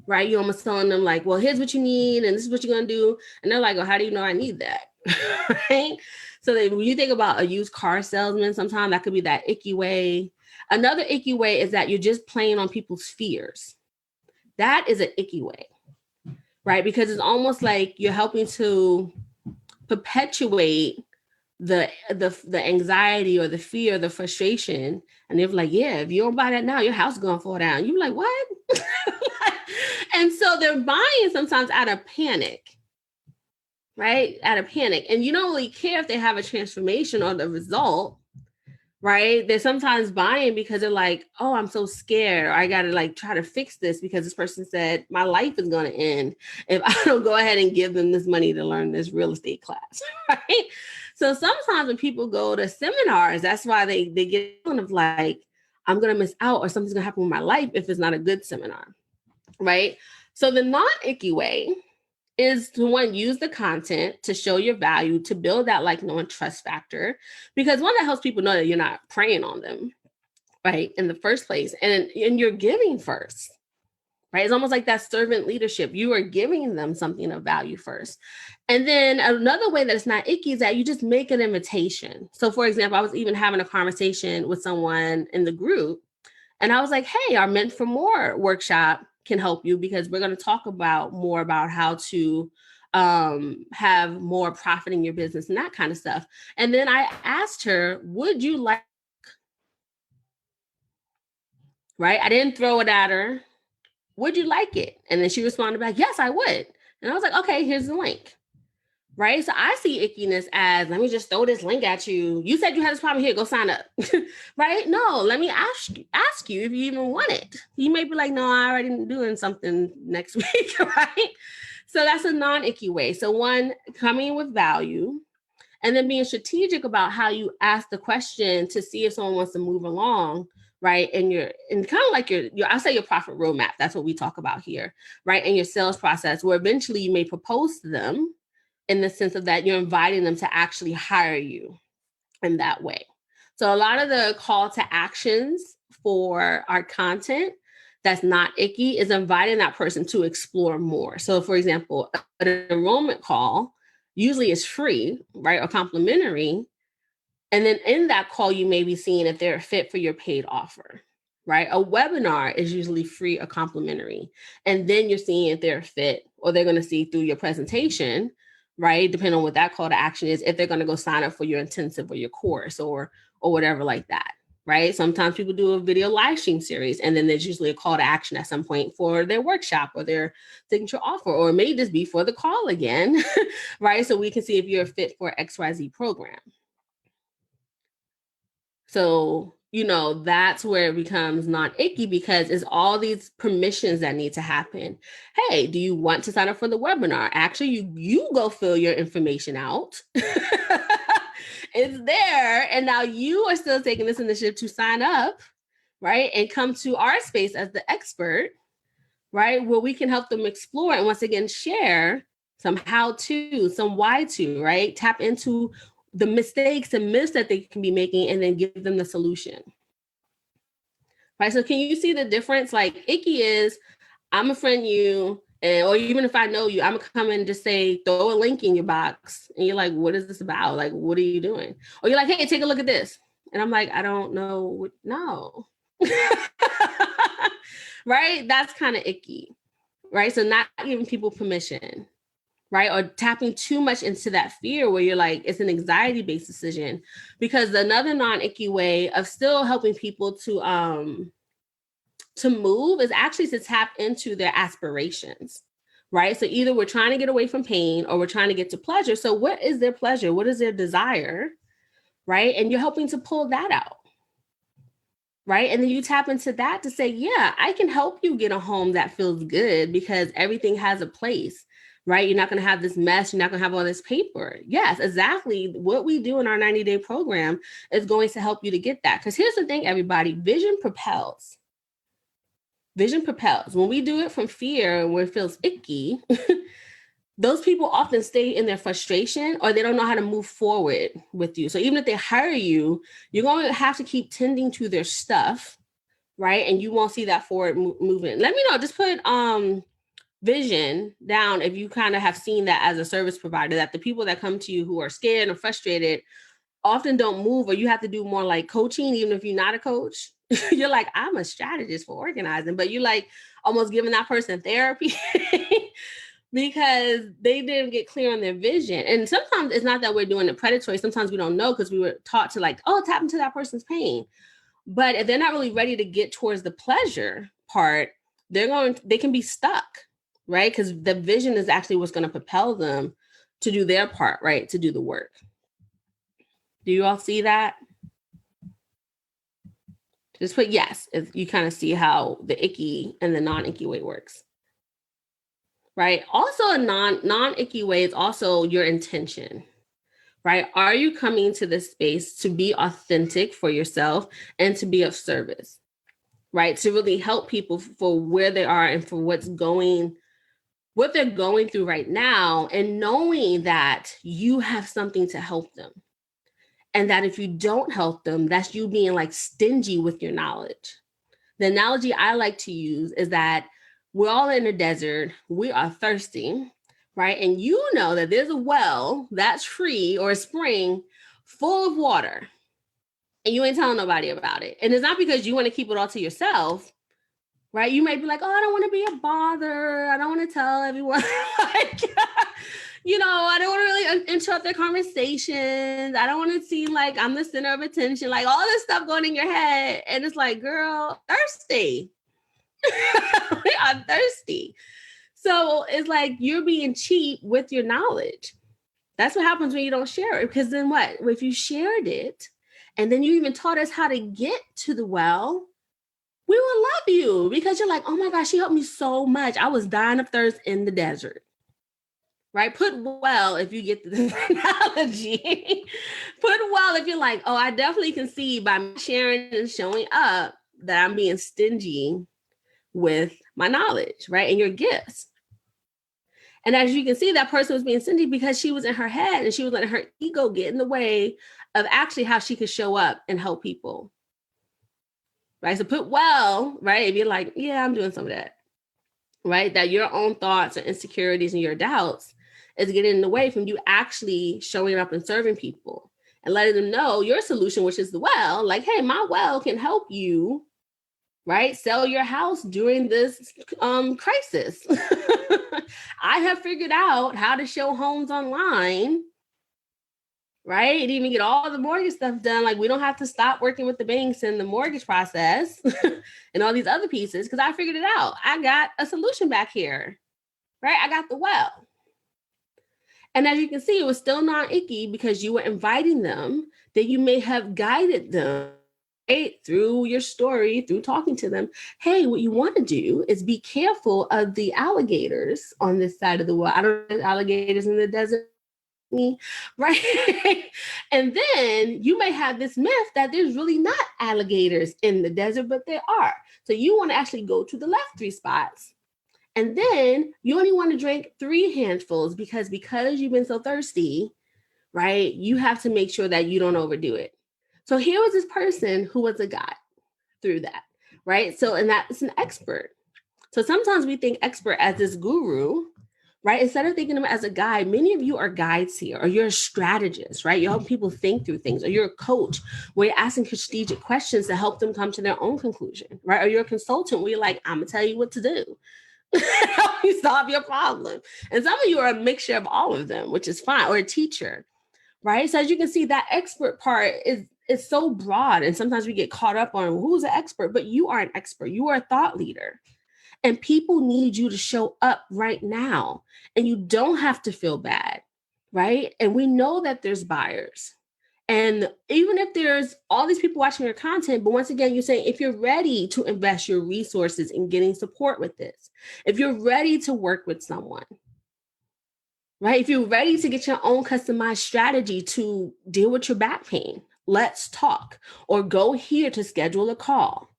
right? You're almost telling them like, well, here's what you need and this is what you're going to do. And they're like, well, how do you know I need that? Right? So when you think about a used car salesman, sometimes that could be that icky way. Another icky way is that you're just playing on people's fears. That is an icky way, right? Because it's almost like you're helping to perpetuate the anxiety or the fear, the frustration. And they're like, yeah, if you don't buy that now, your house is going to fall down. You're like, what? And so they're buying sometimes out of panic, right? Out of panic. And you don't really care if they have a transformation or the result, right? They're sometimes buying because they're like, oh, I'm so scared. Or I got to like try to fix this because this person said my life is going to end if I don't go ahead and give them this money to learn this real estate class, right? So sometimes when people go to seminars, that's why they get kind of like, I'm going to miss out or something's going to happen with my life if it's not a good seminar, right? So the non-icky way is to, one, use the content to show your value, to build that like, know, and trust factor, because one, that helps people know that you're not preying on them, right, in the first place. And you're giving first, right? It's almost like that servant leadership. You are giving them something of value first. And then another way that it's not icky is that you just make an invitation. So for example, I was even having a conversation with someone in the group and I was like, hey, our Meant for More workshop can help you because we're going to talk about more about how to have more profit in your business and that kind of stuff. And then I asked her, would you like, right? I didn't throw it at her. Would you like it? And then she responded back, yes, I would. And I was like, okay, here's the link. Right? So I see ickiness as, let me just throw this link at you. You said you had this problem, here, go sign up. Right? No, let me ask you if you even want it. You may be like, no, I already doing something next week, right? So that's a non-icky way. So one, coming with value, and then being strategic about how you ask the question to see if someone wants to move along, right? And kind of like your I'll say your profit roadmap. That's what we talk about here, right? And your sales process, where eventually you may propose to them in the sense of that you're inviting them to actually hire you in that way. So a lot of the call to actions for our content that's not icky is inviting that person to explore more. So for example, an enrollment call usually is free, right? Or complimentary. And then in that call, you may be seeing if they're a fit for your paid offer, right? A webinar is usually free or complimentary. And then you're seeing if they're a fit, or they're going to see through your presentation, right? Depending on what that call to action is, if they're going to go sign up for your intensive or your course or whatever like that, right? Sometimes people do a video live stream series, and then there's usually a call to action at some point for their workshop or their signature offer, or it may just be for the call again, right? So we can see if you're a fit for XYZ program. So, that's where it becomes non-icky, because it's all these permissions that need to happen. Hey, do you want to sign up for the webinar? Actually, you go fill your information out. It's there. And now you are still taking this initiative to sign up, right? And come to our space as the expert, right? Where we can help them explore and once again share some how to, some why to, right? Tap into the mistakes and myths that they can be making and then give them the solution. Right. So can you see the difference? Like icky is I'm a friend you, or even if I know you, I'm gonna come and just say, throw a link in your box. And you're like, what is this about? Like, what are you doing? Or you're like, hey, take a look at this. And I'm like, I don't know. No. Right. That's kind of icky. Right. So not giving people permission. Right. Or tapping too much into that fear where you're like, it's an anxiety-based decision. Because another non-icky way of still helping people to move is actually to tap into their aspirations, right? So either we're trying to get away from pain or we're trying to get to pleasure. So what is their pleasure? What is their desire, right? And you're helping to pull that out, right? And then you tap into that to say, yeah, I can help you get a home that feels good because everything has a place, right? You're not going to have this mess. You're not going to have all this paper. Yes, exactly. What we do in our 90-day program is going to help you to get that. Because here's the thing, everybody, vision propels. Vision propels. When we do it from fear, where it feels icky, those people often stay in their frustration or they don't know how to move forward with you. So even if they hire you, you're going to have to keep tending to their stuff, right? And you won't see that forward movement. Let me know. Just put vision down if you kind of have seen that as a service provider, that the people that come to you who are scared and frustrated often don't move, or you have to do more like coaching, even if you're not a coach. You're like, I'm a strategist for organizing, but you like almost giving that person therapy because they didn't get clear on their vision. And sometimes it's not that we're doing it predatory. Sometimes we don't know because we were taught to like, oh, tap into that person's pain. But if they're not really ready to get towards the pleasure part, they can be stuck, right? Because the vision is actually what's going to propel them to do their part, right? To do the work. Do you all see that? Just put yes if you kind of see how the icky and the non-icky way works. Right? Also, a non-icky way is also your intention. Right? Are you coming to this space to be authentic for yourself and to be of service? Right? To really help people for where they are and for what they're going through right now, and knowing that you have something to help them. And that if you don't help them, that's you being like stingy with your knowledge. The analogy I like to use is that we're all in a desert. We are thirsty, right? And you know that there's a well that's free or a spring full of water. And you ain't telling nobody about it. And it's not because you want to keep it all to yourself, right? You might be like, oh, I don't want to be a bother. I don't want to tell everyone. Like, I don't want to really interrupt their conversations. I don't want to seem like I'm the center of attention, like all this stuff going in your head. And it's like, girl, thirsty. We are thirsty. So it's like you're being cheap with your knowledge. That's what happens when you don't share it. Because then what? If you shared it and then you even taught us how to get to the well, we will love you because you're like, oh my gosh, she helped me so much. I was dying of thirst in the desert. Right? Put well if you get the analogy. Put well if you're like, oh, I definitely can see by sharing and showing up that I'm being stingy with my knowledge, right? And your gifts. And as you can see, that person was being stingy because she was in her head and she was letting her ego get in the way of actually how she could show up and help people. Right? So put well, right? If you're like, yeah, I'm doing some of that, right? That your own thoughts and insecurities and your doubts is getting in the way from you actually showing up and serving people and letting them know your solution, which is the well, like, hey, my well can help you, right? Sell your house during this crisis. I have figured out how to show homes online, right? And even get all the mortgage stuff done. Like we don't have to stop working with the banks and the mortgage process and all these other pieces because I figured it out. I got a solution back here, right? I got the well. And as you can see, it was still non-icky because you were inviting them, that you may have guided them through your story, through talking to them, hey, what you want to do is be careful of the alligators on this side of the world. I don't know alligators in the desert, right? And then you may have this myth that there's really not alligators in the desert, but there are. So you want to actually go to the left 3 spots. And then you only want to drink 3 handfuls because you've been so thirsty, right? You have to make sure that you don't overdo it. So here was this person who was a guide through that, right? So, and that's an expert. So sometimes we think expert as this guru, right? Instead of thinking of it as a guide, many of you are guides here, or you're a strategist, right? You're helping people think through things, or you're a coach where you're asking strategic questions to help them come to their own conclusion, right? Or you're a consultant where you're like, I'm gonna tell you what to do. Help you solve your problem. And some of you are a mixture of all of them, which is fine, or a teacher, right? So as you can see, that expert part is so broad. And sometimes we get caught up on who's an expert, but you are an expert. You are a thought leader. And people need you to show up right now. And you don't have to feel bad, right? And we know that there's buyers. And even if there's all these people watching your content, but once again, you're saying if you're ready to invest your resources in getting support with this, if you're ready to work with someone, right? If you're ready to get your own customized strategy to deal with your back pain, let's talk. Or go here to schedule a call,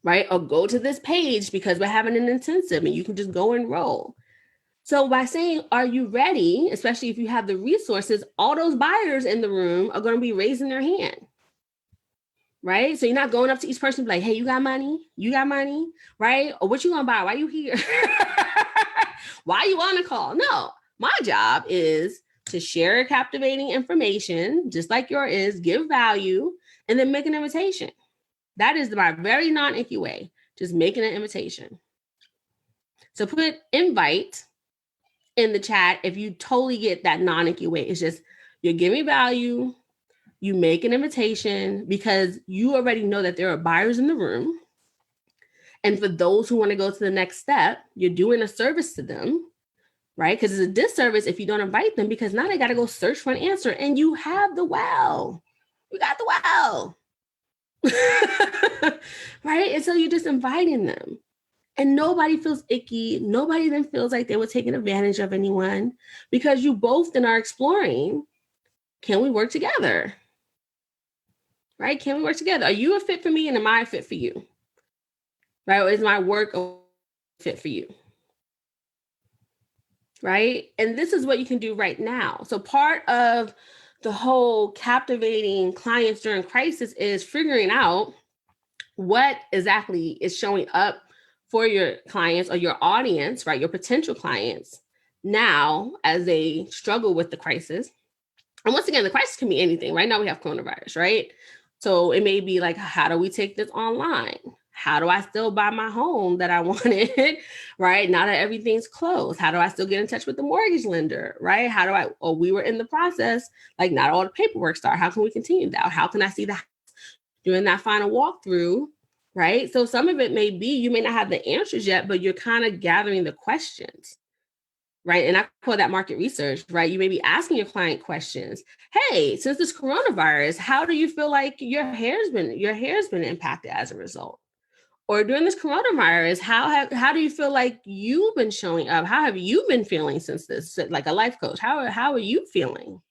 right? Or go to this page because we're having an intensive and you can just go and roll. So by saying, are you ready, especially if you have the resources, all those buyers in the room are going to be raising their hand, right? So you're not going up to each person and be like, hey, you got money? You got money, right? Or what you going to buy? Why you here? Why you on the call? No, my job is to share captivating information, just like yours is, give value, and then make an invitation. That is my very non-icky way, just making an invitation. So put invite in the chat if you totally get that non-icky way. It's just you're giving value, you make an invitation because you already know that there are buyers in the room. And for those who want to go to the next step, you're doing a service to them, right? Because it's a disservice if you don't invite them because now they got to go search for an answer and you have the well. You got the well. Right? And so you're just inviting them. And nobody feels icky. Nobody then feels like they were taking advantage of anyone because you both then are exploring, can we work together? Right? Can we work together? Are you a fit for me and am I a fit for you? Right? Or is my work a fit for you? Right? And this is what you can do right now. So part of the whole captivating clients during crisis is figuring out what exactly is showing up for your clients or your audience, right? Your potential clients now as they struggle with the crisis. And once again, the crisis can be anything. Right now we have coronavirus, right? So it may be like, how do we take this online? How do I still buy my home that I wanted, right? Now that everything's closed, how do I still get in touch with the mortgage lender, right? How do I, or we were in the process, like not all the paperwork started. How can we continue that? Or how can I see the house during that final walkthrough, right? So some of it may be, you may not have the answers yet, but you're kind of gathering the questions, right? And I call that market research, right? You may be asking your client questions. Hey, since this coronavirus, how do you feel like your hair's been impacted as a result? Or during this coronavirus, how do you feel like you've been showing up? How have you been feeling since this? Like a life coach, how are you feeling?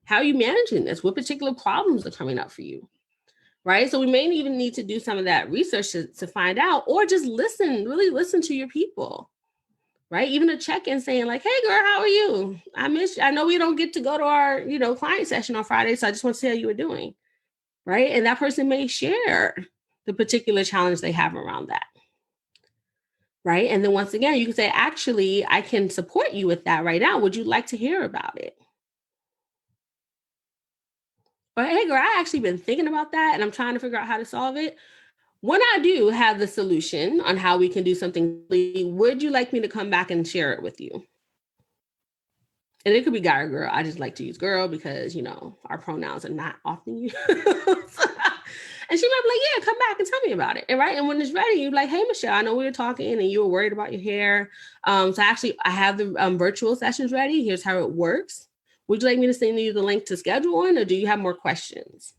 How are you managing this? What particular problems are coming up for you? Right? So we may even need to do some of that research to find out, or just really listen to your people, right? Even a check-in saying like, hey girl, how are you? I miss you. I know we don't get to go to our, client session on Friday. So I just want to see how you were doing. Right? And that person may share the particular challenge they have around that. Right? And then once again, you can say, actually, I can support you with that right now. Would you like to hear about it? Or, hey, girl, I actually been thinking about that and I'm trying to figure out how to solve it. When I do have the solution on how we can do something, would you like me to come back and share it with you? And it could be guy or girl. I just like to use girl because, our pronouns are not often used. And she might be like, yeah, come back and tell me about it. And right. And when it's ready, you're like, hey, Michelle, I know we were talking and you were worried about your hair. So actually, I have the virtual sessions ready. Here's how it works. Would you like me to send you the link to schedule one, or do you have more questions?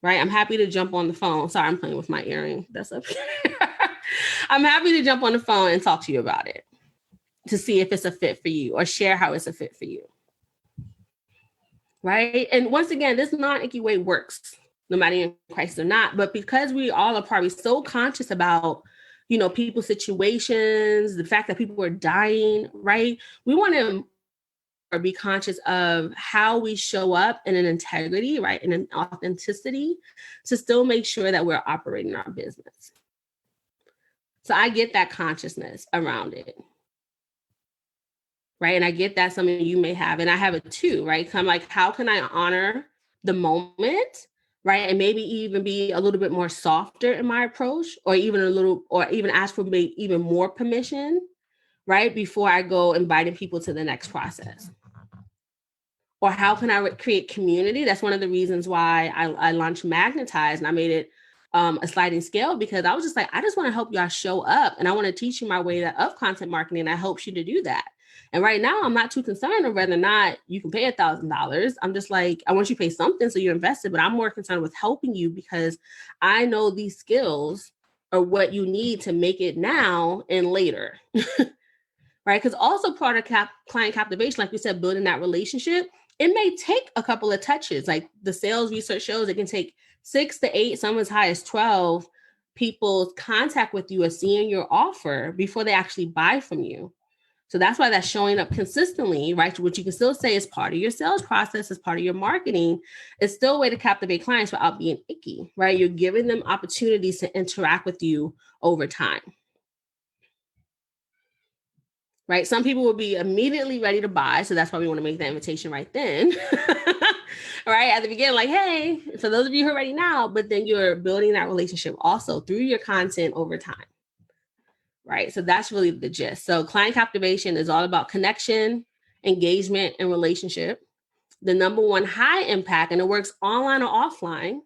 right? I'm happy to jump on the phone. Sorry, I'm playing with my earring. That's up here. I'm happy to jump on the phone and talk to you about it to see if it's a fit for you or share how it's a fit for you. Right. And once again, this non-icky way works no matter you're in crisis or not. But because we all are probably so conscious about, people's situations, the fact that people are dying, right? We want to be conscious of how we show up in an integrity, right? In an authenticity to still make sure that we're operating our business. So I get that consciousness around it. Right. And I get that some of you may have, and I have it too, right? So I'm like, how can I honor the moment? Right. And maybe even be a little bit more softer in my approach, or even ask for maybe even more permission, right? Before I go inviting people to the next process. Or how can I create community? That's one of the reasons why I launched Magnetize, and I made it a sliding scale, because I was just like, I just want to help y'all show up, and I want to teach you my way of content marketing. And I help you to do that. And right now, I'm not too concerned of whether or not you can pay $1,000. I'm just like, I want you to pay something so you're invested, but I'm more concerned with helping you because I know these skills are what you need to make it now and later. Right? Because also part of client captivation, like we said, building that relationship, it may take a couple of touches. Like the sales research shows, it can take 6 to 8, some as high as 12 people's contact with you or seeing your offer before they actually buy from you. So that's why that's showing up consistently, right? Which you can still say is part of your sales process, is part of your marketing. It's still a way to captivate clients without being icky, right? You're giving them opportunities to interact with you over time. Right? Some people will be immediately ready to buy. So that's why we want to make that invitation right then. Right? At the beginning, like, hey, for those of you who are ready now, but then you're building that relationship also through your content over time. Right? So that's really the gist. So client captivation is all about connection, engagement, and relationship. The number one high impact, and it works online or offline,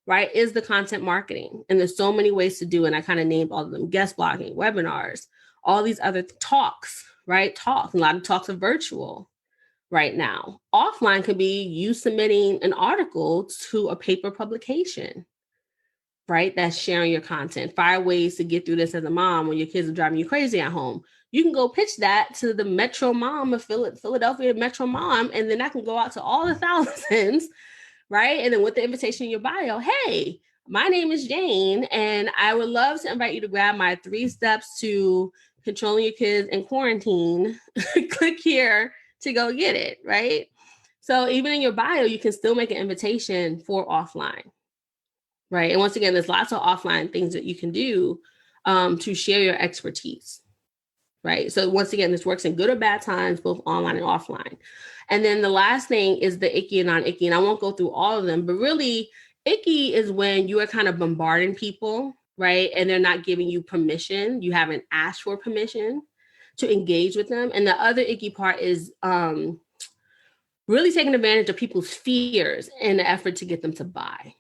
right, is the content marketing. And there's so many ways to do it. And I kind of named all of them: guest blogging, webinars, all these other talks, right? Talks. A lot of talks are virtual right now. Offline could be you submitting an article to a paper publication, right? That's sharing your content. 5 ways to get through this as a mom when your kids are driving you crazy at home. You can go pitch that to the Metro Mom of Philadelphia Metro Mom, and then that can go out to all the thousands, right? And then with the invitation in your bio, hey, my name is Jane, and I would love to invite you to grab my 3 steps to controlling your kids in quarantine. Click here to go get it, right? So even in your bio, you can still make an invitation for offline, right? And once again, there's lots of offline things that you can do to share your expertise, right? So once again, this works in good or bad times, both online and offline. And then the last thing is the icky and non-icky. And I won't go through all of them, but really icky is when you are kind of bombarding people, right? And they're not giving you permission. You haven't asked for permission to engage with them. And the other icky part is really taking advantage of people's fears in the effort to get them to buy.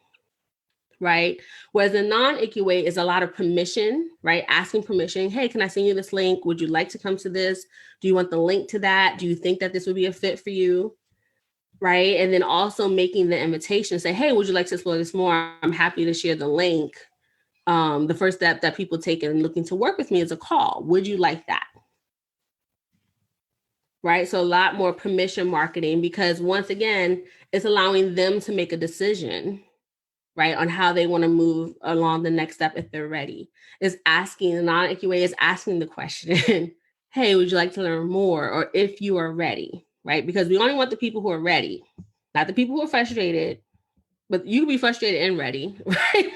Right? Whereas the non-icky way is a lot of permission, right? Asking permission. Hey, can I send you this link? Would you like to come to this? Do you want the link to that? Do you think that this would be a fit for you? Right? And then also making the invitation, say, hey, would you like to explore this more? I'm happy to share the link. The first step that people take in looking to work with me is a call. Would you like that? Right? So a lot more permission marketing, because once again, it's allowing them to make a decision, right, on how they want to move along the next step if they're ready. Is asking, the non-icky way is asking the question, hey, would you like to learn more? Or if you are ready, right? Because we only want the people who are ready, not the people who are frustrated, but you can be frustrated and ready, right?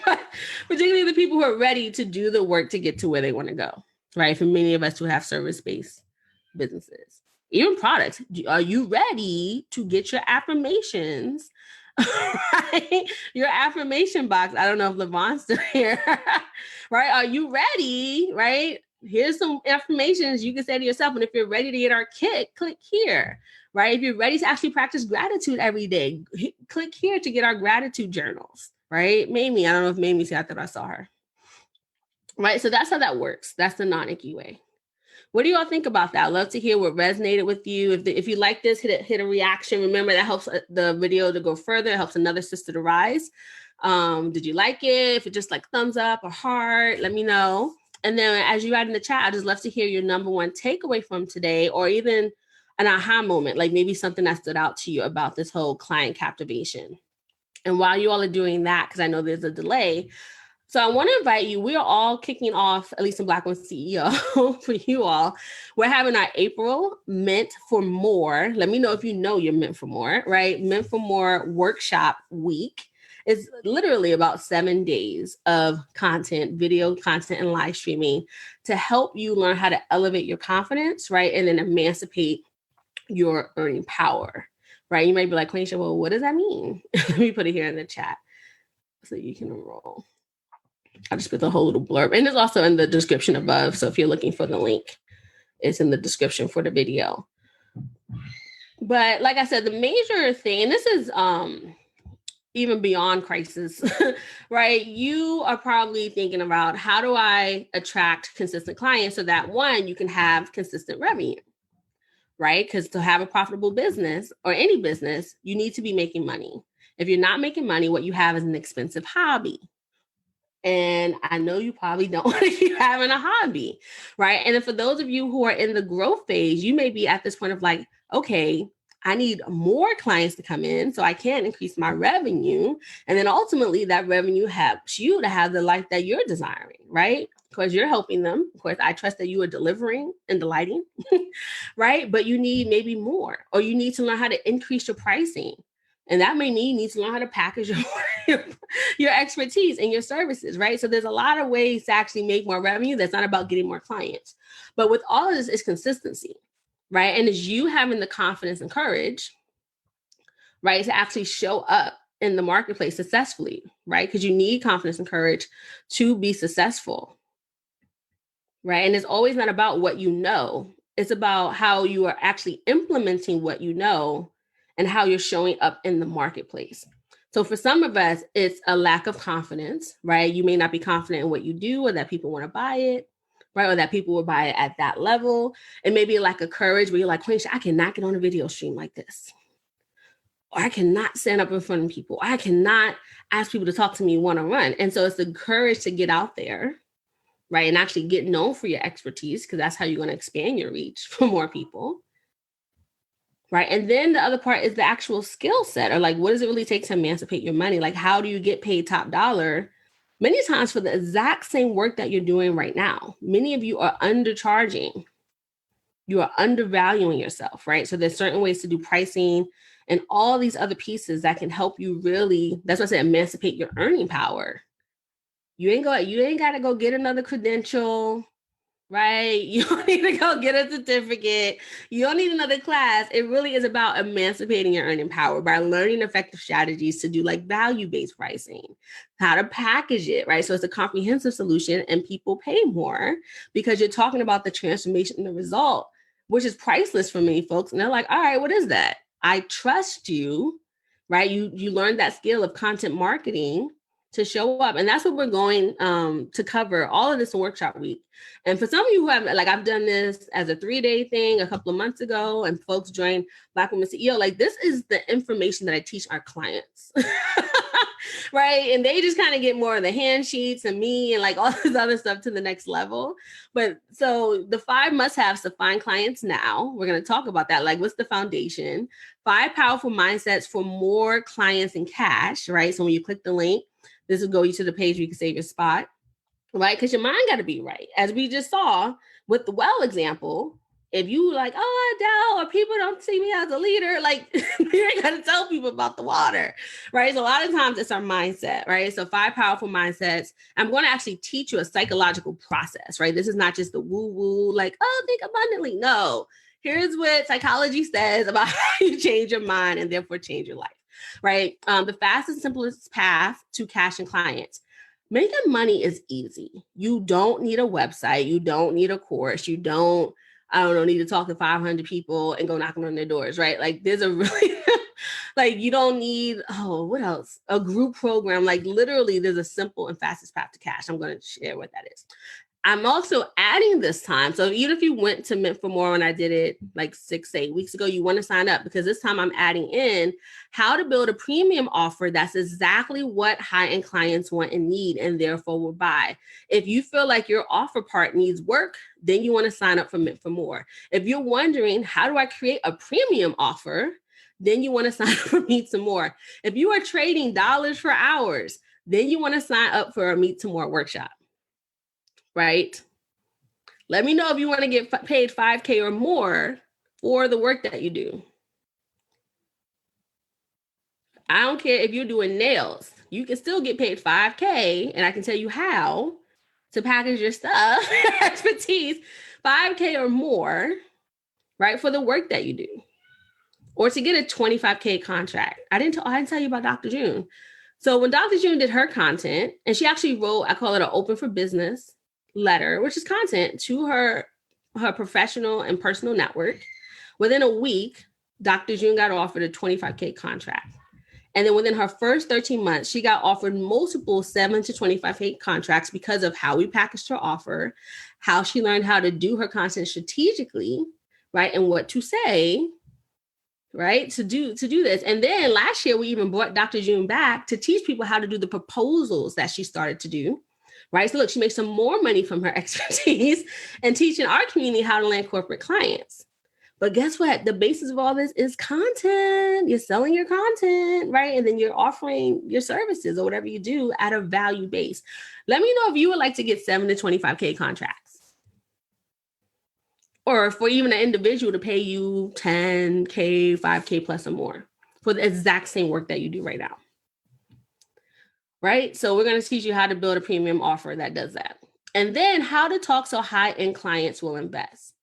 Particularly the people who are ready to do the work to get to where they want to go, right? For many of us who have service-based businesses, even products, are you ready to get your affirmations? Right? Your affirmation box. I don't know if Levon's still here. Right? Are you ready? Right? Here's some affirmations you can say to yourself. And if you're ready to get our kit, click here. Right? If you're ready to actually practice gratitude every day, click here to get our gratitude journals. Right? Mamie, I don't know if Mamie's here. I thought I saw her. Right? So that's how that works. That's the non-icky way. What do you all think about that? I'd love to hear what resonated with you. If you like this, hit a reaction. Remember, that helps the video to go further. It helps another sister to rise. Did you like it? If it's just like thumbs up or heart, let me know. And then as you write in the chat, I'd just love to hear your number one takeaway from today, or even an aha moment, like maybe something that stood out to you about this whole client captivation. And while you all are doing that, because I know there's a delay, so I want to invite you. We are all kicking off, at least in Black Women CEO, for you all. We're having our April Meant for More. Let me know if you know you're meant for more, right? Meant for More workshop week. It's literally about 7 days of content, video content, and live streaming to help you learn how to elevate your confidence, right? And then emancipate your earning power, right? You might be like, Quanisha, well, what does that mean? Let me put it here in the chat so you can enroll. I'll just put the whole little blurb. And it's also in the description above. So if you're looking for the link, it's in the description for the video. But like I said, the major thing, and this is even beyond crisis, right? You are probably thinking about, how do I attract consistent clients so that, one, you can have consistent revenue, right? Because to have a profitable business or any business, you need to be making money. If you're not making money, what you have is an expensive hobby. And I know you probably don't want to keep having a hobby, right? And then for those of you who are in the growth phase, you may be at this point of like, okay, I need more clients to come in so I can increase my revenue. And then ultimately that revenue helps you to have the life that you're desiring, right? Because you're helping them. Of course, I trust that you are delivering and delighting, right? But you need maybe more, or you need to learn how to increase your pricing. And that may mean you need to learn how to package your expertise and your services, right? So there's a lot of ways to actually make more revenue. That's not about getting more clients. But with all of this is consistency, right? And it's you having the confidence and courage, right, to actually show up in the marketplace successfully, right? Because you need confidence and courage to be successful, right? And it's always not about what you know. It's about how you are actually implementing what you know and how you're showing up in the marketplace. So for some of us, it's a lack of confidence, right? You may not be confident in what you do, or that people want to buy it, right? Or that people will buy it at that level. And maybe a lack of courage where you're like, Quanisha, I cannot get on a video stream like this. Or I cannot stand up in front of people. I cannot ask people to talk to me one-on-one. And so it's the courage to get out there, right? And actually get known for your expertise, because that's how you're going to expand your reach for more people. Right. And then the other part is the actual skill set, or like, what does it really take to emancipate your money? Like, how do you get paid top dollar? Many times for the exact same work that you're doing right now. Many of you are undercharging. You are undervaluing yourself, right? So there's certain ways to do pricing and all these other pieces that can help you really, that's what I said, emancipate your earning power. You ain't got to go get another credential, right? You don't need to go get a certificate. You don't need another class. It really is about emancipating your earning power by learning effective strategies to do like value-based pricing, how to package it, right? So it's a comprehensive solution, and people pay more because you're talking about the transformation and the result, which is priceless for many folks. And they're like, all right, what is that? I trust you, right? You learned that skill of content marketing to show up. And that's what we're going to cover all of this in workshop week. And for some of you who have, like, I've done this as a 3-day thing a couple of months ago, and folks joined Black Women CEO, like, this is the information that I teach our clients, right? And they just kind of get more of the hand sheets and me and like all this other stuff to the next level. But so the 5 must-haves to find clients now, we're going to talk about that. Like, what's the foundation? 5 powerful mindsets for more clients and cash, right? So when you click the link, this will go you to the page where you can save your spot, right? Because your mind got to be right. As we just saw with the well example, if you like, oh, Adele, or people don't see me as a leader, like, you ain't got to tell people about the water, right? So a lot of times it's our mindset, right? So 5 powerful mindsets. I'm going to actually teach you a psychological process, right? This is not just the woo-woo, like, oh, think abundantly. No, here's what psychology says about how you change your mind and therefore change your life. Right? The fastest, simplest path to cash and clients. Making money is easy. You don't need a website. You don't need a course. You don't, need to talk to 500 people and go knocking on their doors, right? Like, there's a really, like, you don't need, what else? A group program. Like, literally, there's a simple and fastest path to cash. I'm going to share what that is. I'm also adding this time. So even if you went to Meant for More when I did it like 6-8 weeks ago, you want to sign up because this time I'm adding in how to build a premium offer that's exactly what high-end clients want and need and therefore will buy. If you feel like your offer part needs work, then you want to sign up for Meant for More. If you're wondering, how do I create a premium offer? Then you want to sign up for Meet Some More. If you are trading dollars for hours, then you want to sign up for a Meet Some More workshop. Right? Let me know if you want to get paid $5K or more for the work that you do. I don't care if you're doing nails. You can still get paid $5K, and I can tell you how to package your stuff, expertise, $5K or more, right, for the work that you do. Or to get a $25K contract. I didn't tell you about Dr. June. So when Dr. June did her content, and she actually wrote, I call it an open for business letter, which is content to her professional and personal network. Within a week, Dr. June got offered a $25K contract. And then within her first 13 months, she got offered multiple $7 to $25K contracts because of how we packaged her offer, how she learned how to do her content strategically, right? And what to say, right? To do this. And then last year, we even brought Dr. June back to teach people how to do the proposals that she started to do. Right. So look, she makes some more money from her expertise and teaching our community how to land corporate clients. But guess what? The basis of all this is content. You're selling your content, right? And then you're offering your services or whatever you do at a value base. Let me know if you would like to get 7 to 25K contracts. Or for even an individual to pay you 10K, 5K plus or more for the exact same work that you do right now. Right? So we're going to teach you how to build a premium offer that does that. And then how to talk so high-end clients will invest.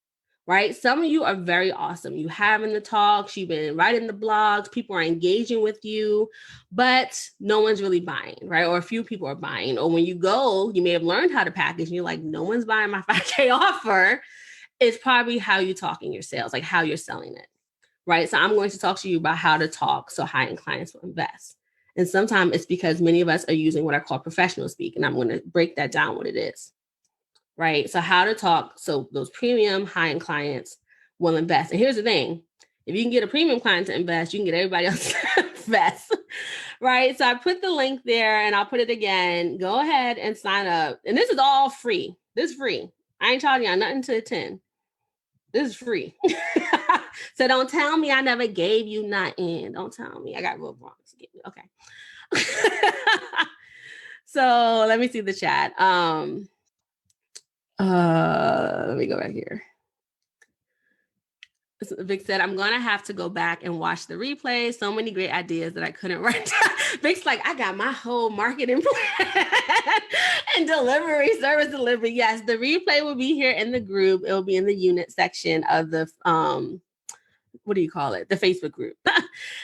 Right? Some of you are very awesome. You having the talks, you've been writing the blogs, people are engaging with you, but no one's really buying, right? Or a few people are buying. Or when you go, you may have learned how to package and you're like, no one's buying my 5K offer. It's probably how you talk in your sales, like how you're selling it. Right? So I'm going to talk to you about how to talk so high-end clients will invest. And sometimes it's because many of us are using what I call professional speak. And I'm going to break that down what it is. Right? So how to talk so those premium high-end clients will invest. And here's the thing. If you can get a premium client to invest, you can get everybody else to invest. Right? So I put the link there and I'll put it again. Go ahead and sign up. And this is all free. This is free. I ain't charging y'all nothing to attend. This is free. So don't tell me I never gave you nothing. Don't tell me. I got real wrongs. Okay. So let me see the chat. Let me go back here. Vic said, I'm going to have to go back and watch the replay. So many great ideas that I couldn't write down. Vic's like, I got my whole marketing plan and service delivery. Yes, the replay will be here in the group. It will be in the unit section of the, what do you call it? The Facebook group.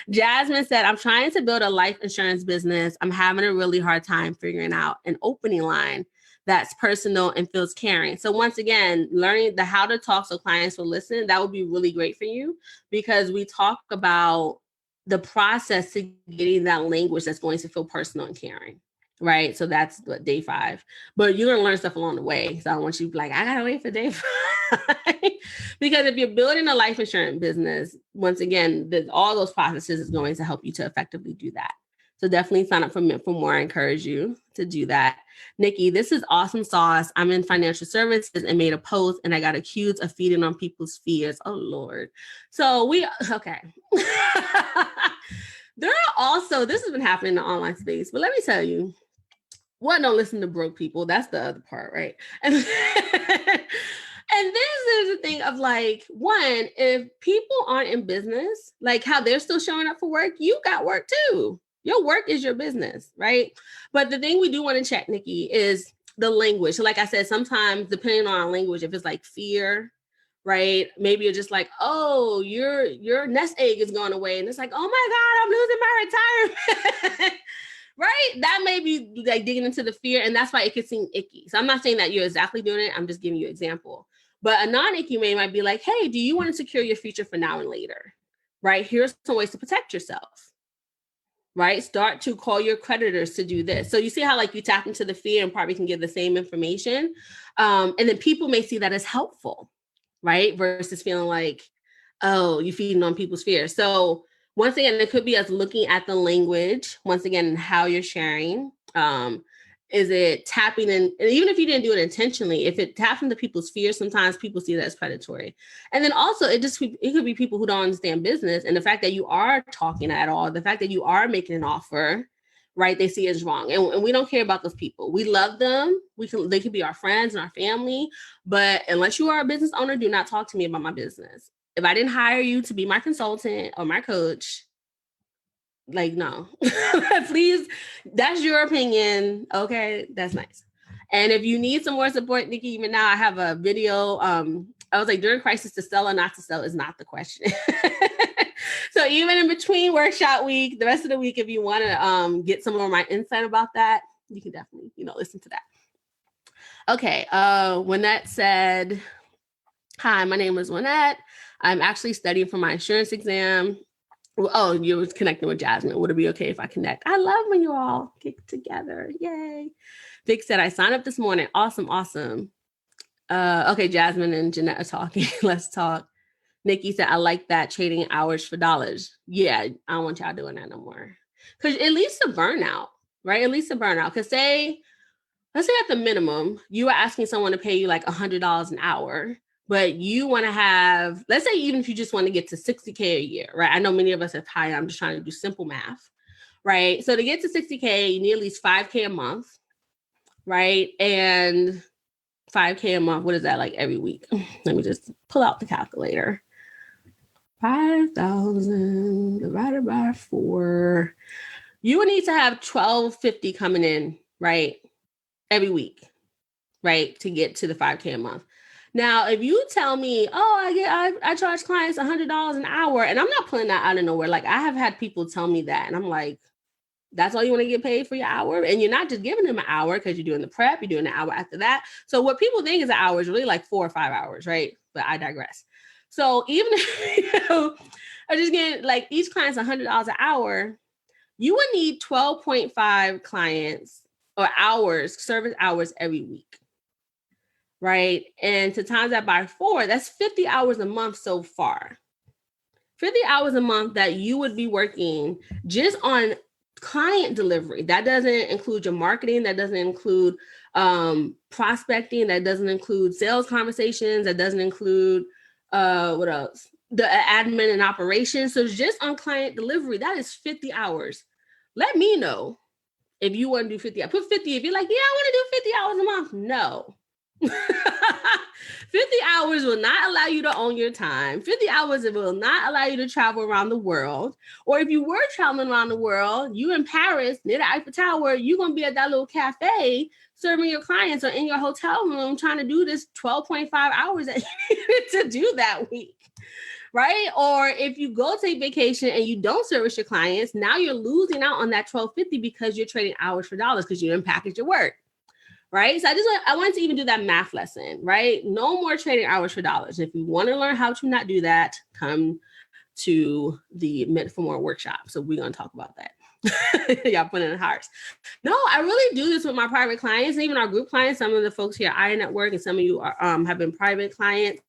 Jasmine said, I'm trying to build a life insurance business. I'm having a really hard time figuring out an opening line that's personal and feels caring. So once again, learning the how to talk so clients will listen, that would be really great for you because we talk about the process to getting that language that's going to feel personal and caring. Right. So that's what day 5, but you're going to learn stuff along the way. So I don't want you to be like, I got to wait for day 5 because if you're building a life insurance business, once again, all those processes is going to help you to effectively do that. So definitely sign up for Meant for More. I encourage you to do that. Nikki, this is awesome sauce. I'm in financial services and made a post and I got accused of feeding on people's fears. Oh, Lord. So okay. There are also, this has been happening in the online space, but let me tell you, don't listen to broke people. That's the other part, right? And this is the thing of like, one, if people aren't in business, like how they're still showing up for work, you got work too. Your work is your business, right? But the thing we do want to check, Nikki, is the language. So like I said, sometimes depending on our language, if it's like fear, right? Maybe you're just like, oh, your nest egg is going away. And it's like, oh my God, I'm losing my retirement. Right? That may be like digging into the fear. And that's why it could seem icky. So I'm not saying that you're exactly doing it. I'm just giving you an example. But a non-icky might be like, hey, do you want to secure your future for now and later? Right? Here's some ways to protect yourself. right? Start to call your creditors to do this. So you see how like you tap into the fear and probably can give the same information. And then people may see that as helpful, right? Versus feeling like, oh, you're feeding on people's fears. So once again, it could be us looking at the language, once again, and how you're sharing. Is it tapping in? And even if you didn't do it intentionally, if it taps into people's fears, sometimes people see that as predatory. And then also it could be people who don't understand business. And the fact that you are talking at all, the fact that you are making an offer, right, they see as wrong. And we don't care about those people. We love them. They can be our friends and our family. But unless you are a business owner, do not talk to me about my business. If I didn't hire you to be my consultant or my coach, like, no, please, that's your opinion. Okay, that's nice. And if you need some more support, Nikki, even now I have a video. I was like, during crisis, to sell or not to sell is not the question. So even in between workshop week, the rest of the week, if you want to get some more of my insight about that, you can definitely, listen to that. Okay. Wynette said, hi, my name is Wynette. I'm actually studying for my insurance exam. Oh, you was connecting with Jasmine. Would it be okay if I connect? I love when you all get together. Yay. Vic said, I signed up this morning. Awesome. Okay, Jasmine and Jeanette are talking. Let's talk. Nikki said, I like that, trading hours for dollars. Yeah, I don't want y'all doing that no more. Because it leads to burnout, right? It leads to burnout. Because let's say at the minimum, you are asking someone to pay you like $100 an hour, but you want to have, let's say even if you just want to get to 60K a year, right? I know many of us have higher. I'm just trying to do simple math, right? So to get to 60K, you need at least 5K a month, right? And 5K a month, what is that like every week? Let me just pull out the calculator. 5,000 divided by 4. You would need to have $1,250 coming in, right? Every week, right? To get to the 5K a month. Now, if you tell me, oh, I charge clients $100 an hour, and I'm not pulling that out of nowhere. Like I have had people tell me that, and I'm like, that's all you want to get paid for your hour? And you're not just giving them an hour because you're doing the prep, you're doing an hour after that. So what people think is an hour is really like 4 or 5 hours, right? But I digress. So even if I just get like each client's $100 an hour, you would need 12.5 clients or hours, service hours every week, right? And to times that by 4, that's 50 hours a month so far. 50 hours a month that you would be working just on client delivery. That doesn't include your marketing. That doesn't include prospecting. That doesn't include sales conversations. That doesn't include what else? The admin and operations. So just on client delivery, that is 50 hours. Let me know if you want to do 50. I put 50 if you're like, yeah, I want to do 50 hours a month. No. 50 hours will not allow you to own your time. 50 hours, it will not allow you to travel around the world. Or if you were traveling around the world, you in Paris near the Eiffel Tower, you're going to be at that little cafe serving your clients or in your hotel room trying to do this 12.5 hours that you needed to do that week. Right? Or if you go take vacation and you don't service your clients, now you're losing out on that $1,250 because you're trading hours for dollars because you didn't package your work. Right? So I wanted to even do that math lesson, right? No more trading hours for dollars. If you want to learn how to not do that, come to the Meant for More workshop. So we're going to talk about that. Y'all put in the hearts. No, I really do this with my private clients, even our group clients. Some of the folks here at Iron Network and some of you are, have been private clients.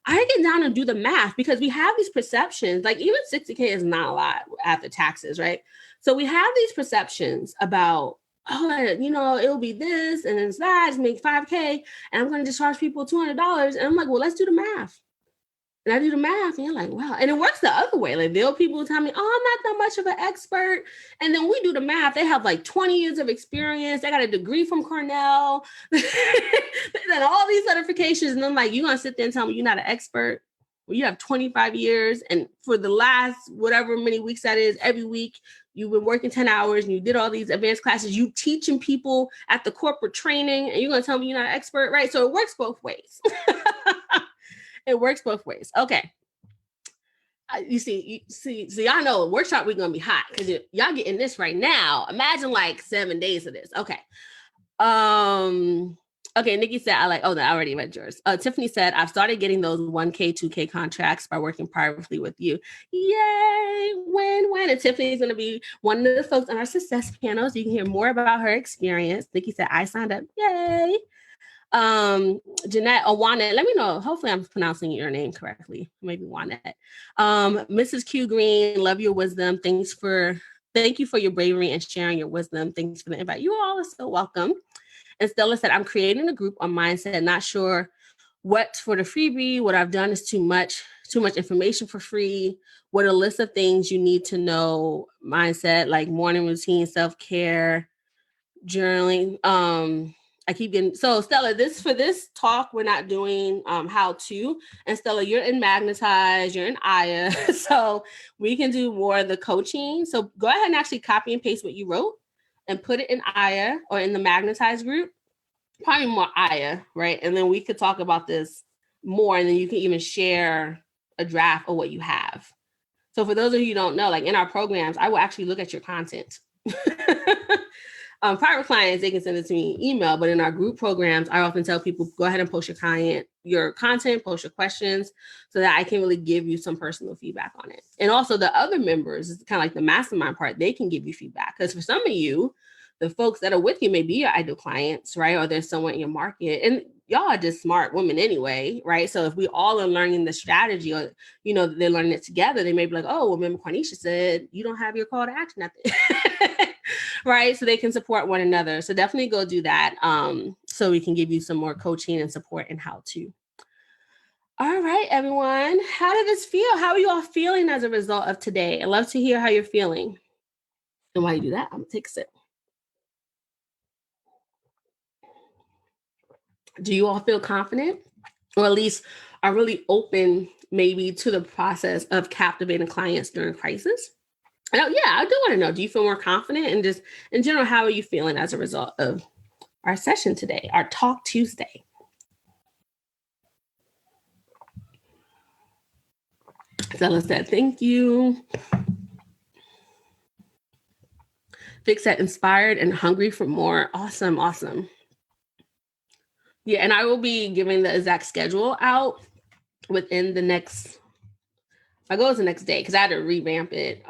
I get down and do the math because we have these perceptions, like even 60K is not a lot after taxes, right? So we have these perceptions about, it'll be this and it's that, it's make 5K and I'm going to just charge people $200. And I'm like, well, let's do the math. And I do the math and you're like, wow. And it works the other way. Like there'll people tell me, oh, I'm not that much of an expert. And then we do the math. They have like 20 years of experience. They got a degree from Cornell. And all these certifications. And I'm like, you're going to sit there and tell me you're not an expert? Well, you have 25 years. And for the last, whatever many weeks that is, every week, you've been working 10 hours and you did all these advanced classes. You teaching people at the corporate training and you're going to tell me you're not an expert, right? So it works both ways. It works both ways. Okay. You see, y'all know workshop we're going to be hot because y'all getting this right now. Imagine like 7 days of this. Okay. Okay, Nikki said, I already read yours. Tiffany said, I've started getting those 1K, 2K contracts by working privately with you. Yay, win. And Tiffany's going to be one of the folks on our success panel, so you can hear more about her experience. Nikki said, I signed up. Yay. Jeanette Awanet, let me know. Hopefully I'm pronouncing your name correctly. Maybe Wanet. Mrs. Q Green, love your wisdom. Thank you for your bravery and sharing your wisdom. Thanks for the invite. You all are so welcome. And Stella said, I'm creating a group on mindset, not sure what for the freebie. What I've done is too much information for free. What a list of things you need to know, mindset, like morning routine, self-care, journaling. I keep getting, so Stella, this talk, we're not doing how to. And Stella, you're in Magnetize, you're in Aya. So we can do more of the coaching. So go ahead and actually copy and paste what you wrote and put it in Aya or in the Magnetize group. Probably more Aya, right? And then we could talk about this more, and then you can even share a draft of what you have. So for those of you who don't know, like in our programs, I will actually look at your content. Private clients, they can send it to me in email, but in our group programs, I often tell people, go ahead and post your content, post your questions so that I can really give you some personal feedback on it. And also the other members, it's kind of like the mastermind part, they can give you feedback. Because for some of you, the folks that are with you may be your ideal clients, right? Or there's someone in your market. And y'all are just smart women anyway, right? So if we all are learning the strategy or, they're learning it together, they may be like, oh, well, remember Quanisha said, you don't have your call to action at the right? So they can support one another. So definitely go do that so we can give you some more coaching and support and how to. All right, everyone. How did this feel? How are you all feeling as a result of today? I'd love to hear how you're feeling. And while you do that, I'm going to take a sip. Do you all feel confident, or at least are really open maybe to the process of captivating clients during crisis? I do want to know, do you feel more confident? And just in general, how are you feeling as a result of our session today, our Talk Tuesday? Stella said, thank you. Vic said, inspired and hungry for more. Awesome. Yeah, and I will be giving the exact schedule out within the next, my goal is the next day because I had to revamp it.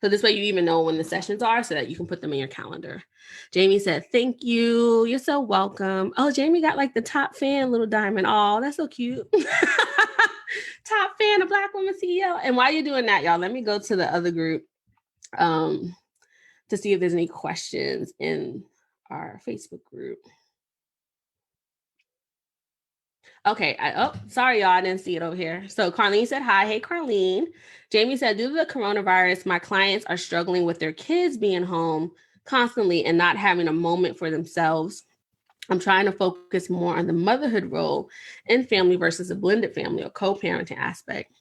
So this way you even know when the sessions are so that you can put them in your calendar. Jamie said, thank you. You're so welcome. Oh, Jamie got like the top fan little diamond. Oh, that's so cute. Top fan of Black Woman CEO. And while you're doing that, y'all, let me go to the other group to see if there's any questions in our Facebook group. Okay. Sorry, y'all. I didn't see it over here. So Carlene said, hi. Hey, Carlene. Jamie said, due to the coronavirus, my clients are struggling with their kids being home constantly and not having a moment for themselves. I'm trying to focus more on the motherhood role in family versus a blended family or co-parenting aspect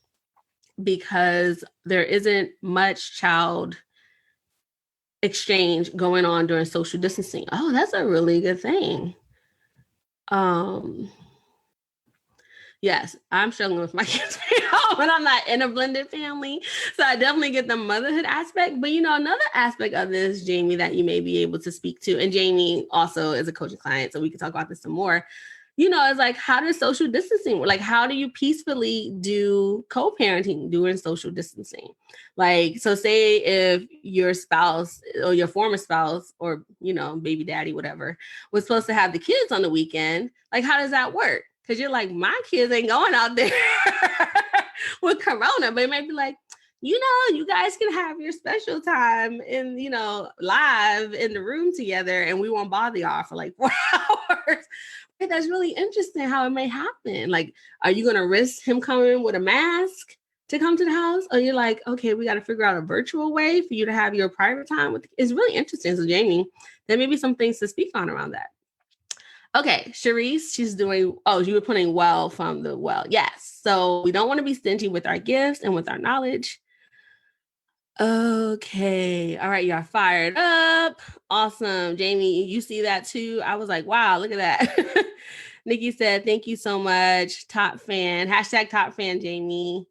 because there isn't much child exchange going on during social distancing. Oh, that's a really good thing. Yes, I'm struggling with my kids when I'm not in a blended family. So I definitely get the motherhood aspect. But, another aspect of this, Jamie, that you may be able to speak to, and Jamie also is a coaching client, so we can talk about this some more, it's like, how does social distancing work? Like, how do you peacefully do co-parenting during social distancing? Like, so say if your spouse or your former spouse or, baby daddy, whatever, was supposed to have the kids on the weekend, like, how does that work? Because you're like, my kids ain't going out there with corona, but it might be like, you guys can have your special time in, live in the room together and we won't bother y'all for like 4 hours. That's really interesting how it may happen. Like, are you going to risk him coming with a mask to come to the house? Or you're like, okay, we got to figure out a virtual way for you to have your private time with. It's really interesting. So Jamie, there may be some things to speak on around that. Okay, Sharice, you were putting well from the well. Yes. So we don't want to be stingy with our gifts and with our knowledge. Okay. All right. Y'all fired up. Awesome. Jamie, you see that too? I was like, wow, look at that. Nikki said, thank you so much. Top fan. #top fan, Jamie.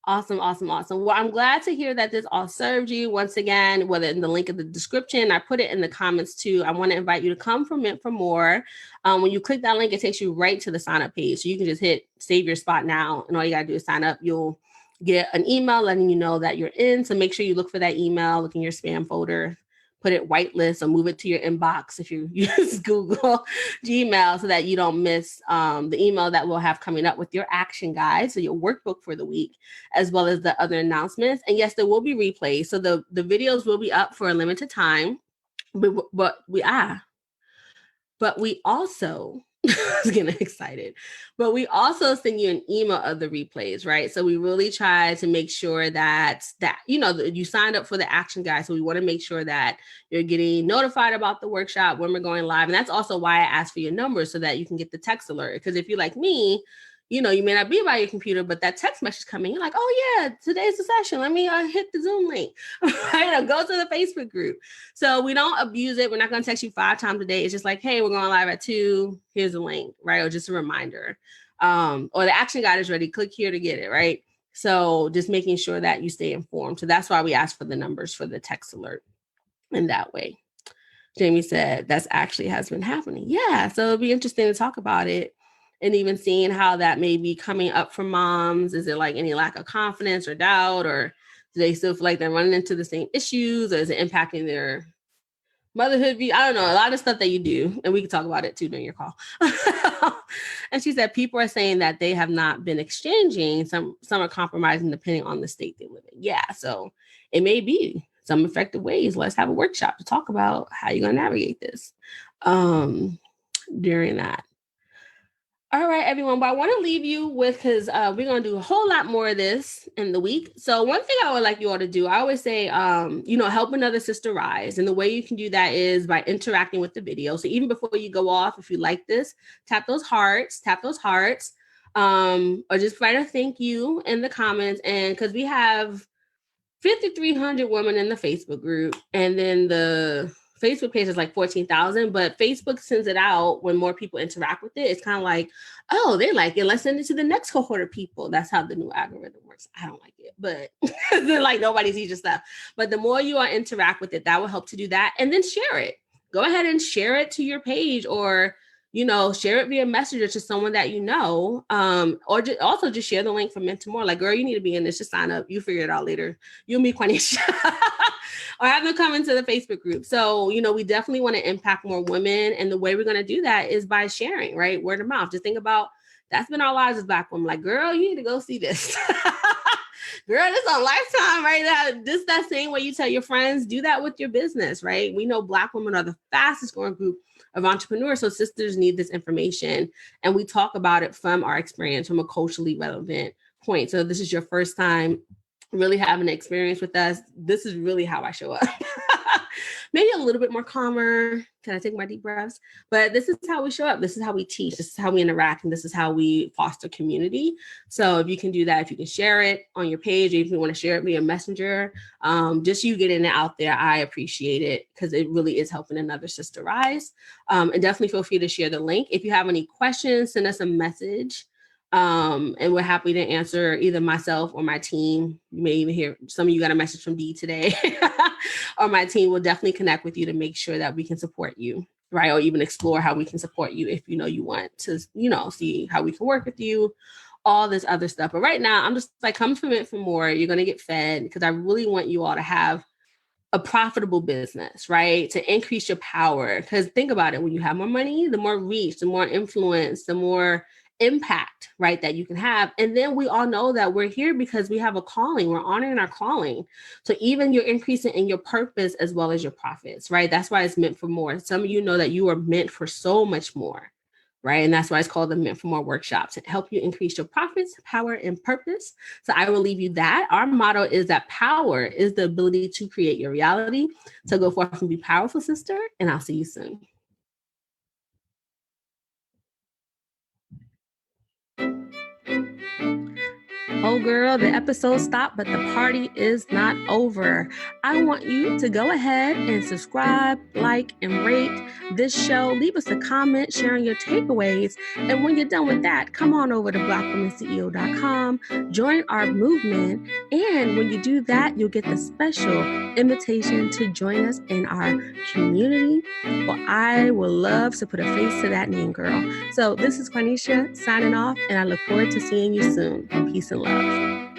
Awesome, awesome, awesome. Well, I'm glad to hear that this all served you. Once again, whether in the link in the description, I put it in the comments too. I want to invite you to come from Mint for More. When you click that link, it takes you right to the sign up page. So you can just hit save your spot now. And all you got to do is sign up. You'll get an email letting you know that you're in. So make sure you look for that email, look in your spam folder, put it whitelist or move it to your inbox if you use Google Gmail so that you don't miss the email that we'll have coming up with your action guide, so your workbook for the week, as well as the other announcements. And yes, there will be replays. So the videos will be up for a limited time, but we also I was getting excited, but we also send you an email of the replays, right? So we really try to make sure that you signed up for the action guide. So we want to make sure that you're getting notified about the workshop when we're going live. And that's also why I asked for your number so that you can get the text alert. Because if you're like me, you may not be by your computer, but that text message coming, you're like, oh yeah, today's the session. Let me hit the Zoom link, right? Or go to the Facebook group. So we don't abuse it. We're not going to text you 5 times a day. It's just like, hey, we're going live at 2. Here's a link, right? Or just a reminder. Or the action guide is ready. Click here to get it, right? So just making sure that you stay informed. So that's why we ask for the numbers for the text alert in that way. Jamie said that's actually has been happening. Yeah. So it'll be interesting to talk about it. And even seeing how that may be coming up for moms. Is it like any lack of confidence or doubt, or do they still feel like they're running into the same issues, or is it impacting their motherhood view? I don't know. A lot of stuff that you do, and we can talk about it too during your call. And she said people are saying that they have not been exchanging. Some are compromising depending on the state they live in. Yeah, so it may be some effective ways. Let's have a workshop to talk about how you're going to navigate this during that. All right, everyone. But I want to leave you with, because we're going to do a whole lot more of this in the week. So one thing I would like you all to do, I always say, help another sister rise. And the way you can do that is by interacting with the video. So even before you go off, if you like this, tap those hearts, or just write a thank you in the comments. And because we have 5,300 women in the Facebook group, and then the Facebook page is like 14,000, but Facebook sends it out when more people interact with it. It's kind of like, oh, they like it. Let's send it to the next cohort of people. That's how the new algorithm works. I don't like it, but they're like, nobody sees your stuff. But the more you interact with it, that will help to do that. And then share it. Go ahead and share it to your page, or share it via messenger to someone that you know, or also just share the link from Mint to More. Like, girl, you need to be in this. Just sign up. You figure it out later. You'll meet Quanisha. Or have them come into the Facebook group. So, we definitely want to impact more women. And the way we're going to do that is by sharing, right? Word of mouth. Just think about, that's been our lives as Black women. Like, girl, you need to go see this. Girl, this is on Lifetime, right? That same way you tell your friends, do that with your business, right? We know Black women are the fastest growing group of entrepreneurs. So sisters need this information. And we talk about it from our experience, from a culturally relevant point. So this is your first time really having an experience with us. This is really how I show up. Maybe a little bit more calmer. Can I take my deep breaths? But this is how we show up. This is how we teach. This is how we interact. And this is how we foster community. So if you can do that, if you can share it on your page, or if you want to share it via Messenger, just you getting it out there, I appreciate it, because it really is helping another sister rise. And definitely feel free to share the link. If you have any questions, send us a message. And we're happy to answer, either myself or my team. You may even hear some of you got a message from Dee today, or my team will definitely connect with you to make sure that we can support you, right? Or even explore how we can support you if you want to, see how we can work with you, all this other stuff. But right now, I'm just like, come from Mint for More. You're going to get fed, because I really want you all to have a profitable business, right? To increase your power. Because think about it, when you have more money, the more reach, the more influence, the more impact, right, that you can have. And then we all know that we're here because we have a calling. We're honoring our calling. So even you're increasing in your purpose as well as your profits, right? That's why it's meant for more. Some of you know that you are meant for so much more, right? And that's why it's called the Mint for More workshop, to help you increase your profits, power, and purpose. So I will leave you that. Our motto is that power is the ability to create your reality. So go forth and be powerful, sister, and I'll see you soon. Oh, girl, the episode stopped, but the party is not over. I want you to go ahead and subscribe, like, and rate this show. Leave us a comment sharing your takeaways. And when you're done with that, come on over to blackwomanceo.com, join our movement. And when you do that, you'll get the special invitation to join us in our community. Well, I would love to put a face to that name, girl. So this is Quanisha signing off, and I look forward to seeing you soon. Peace and love.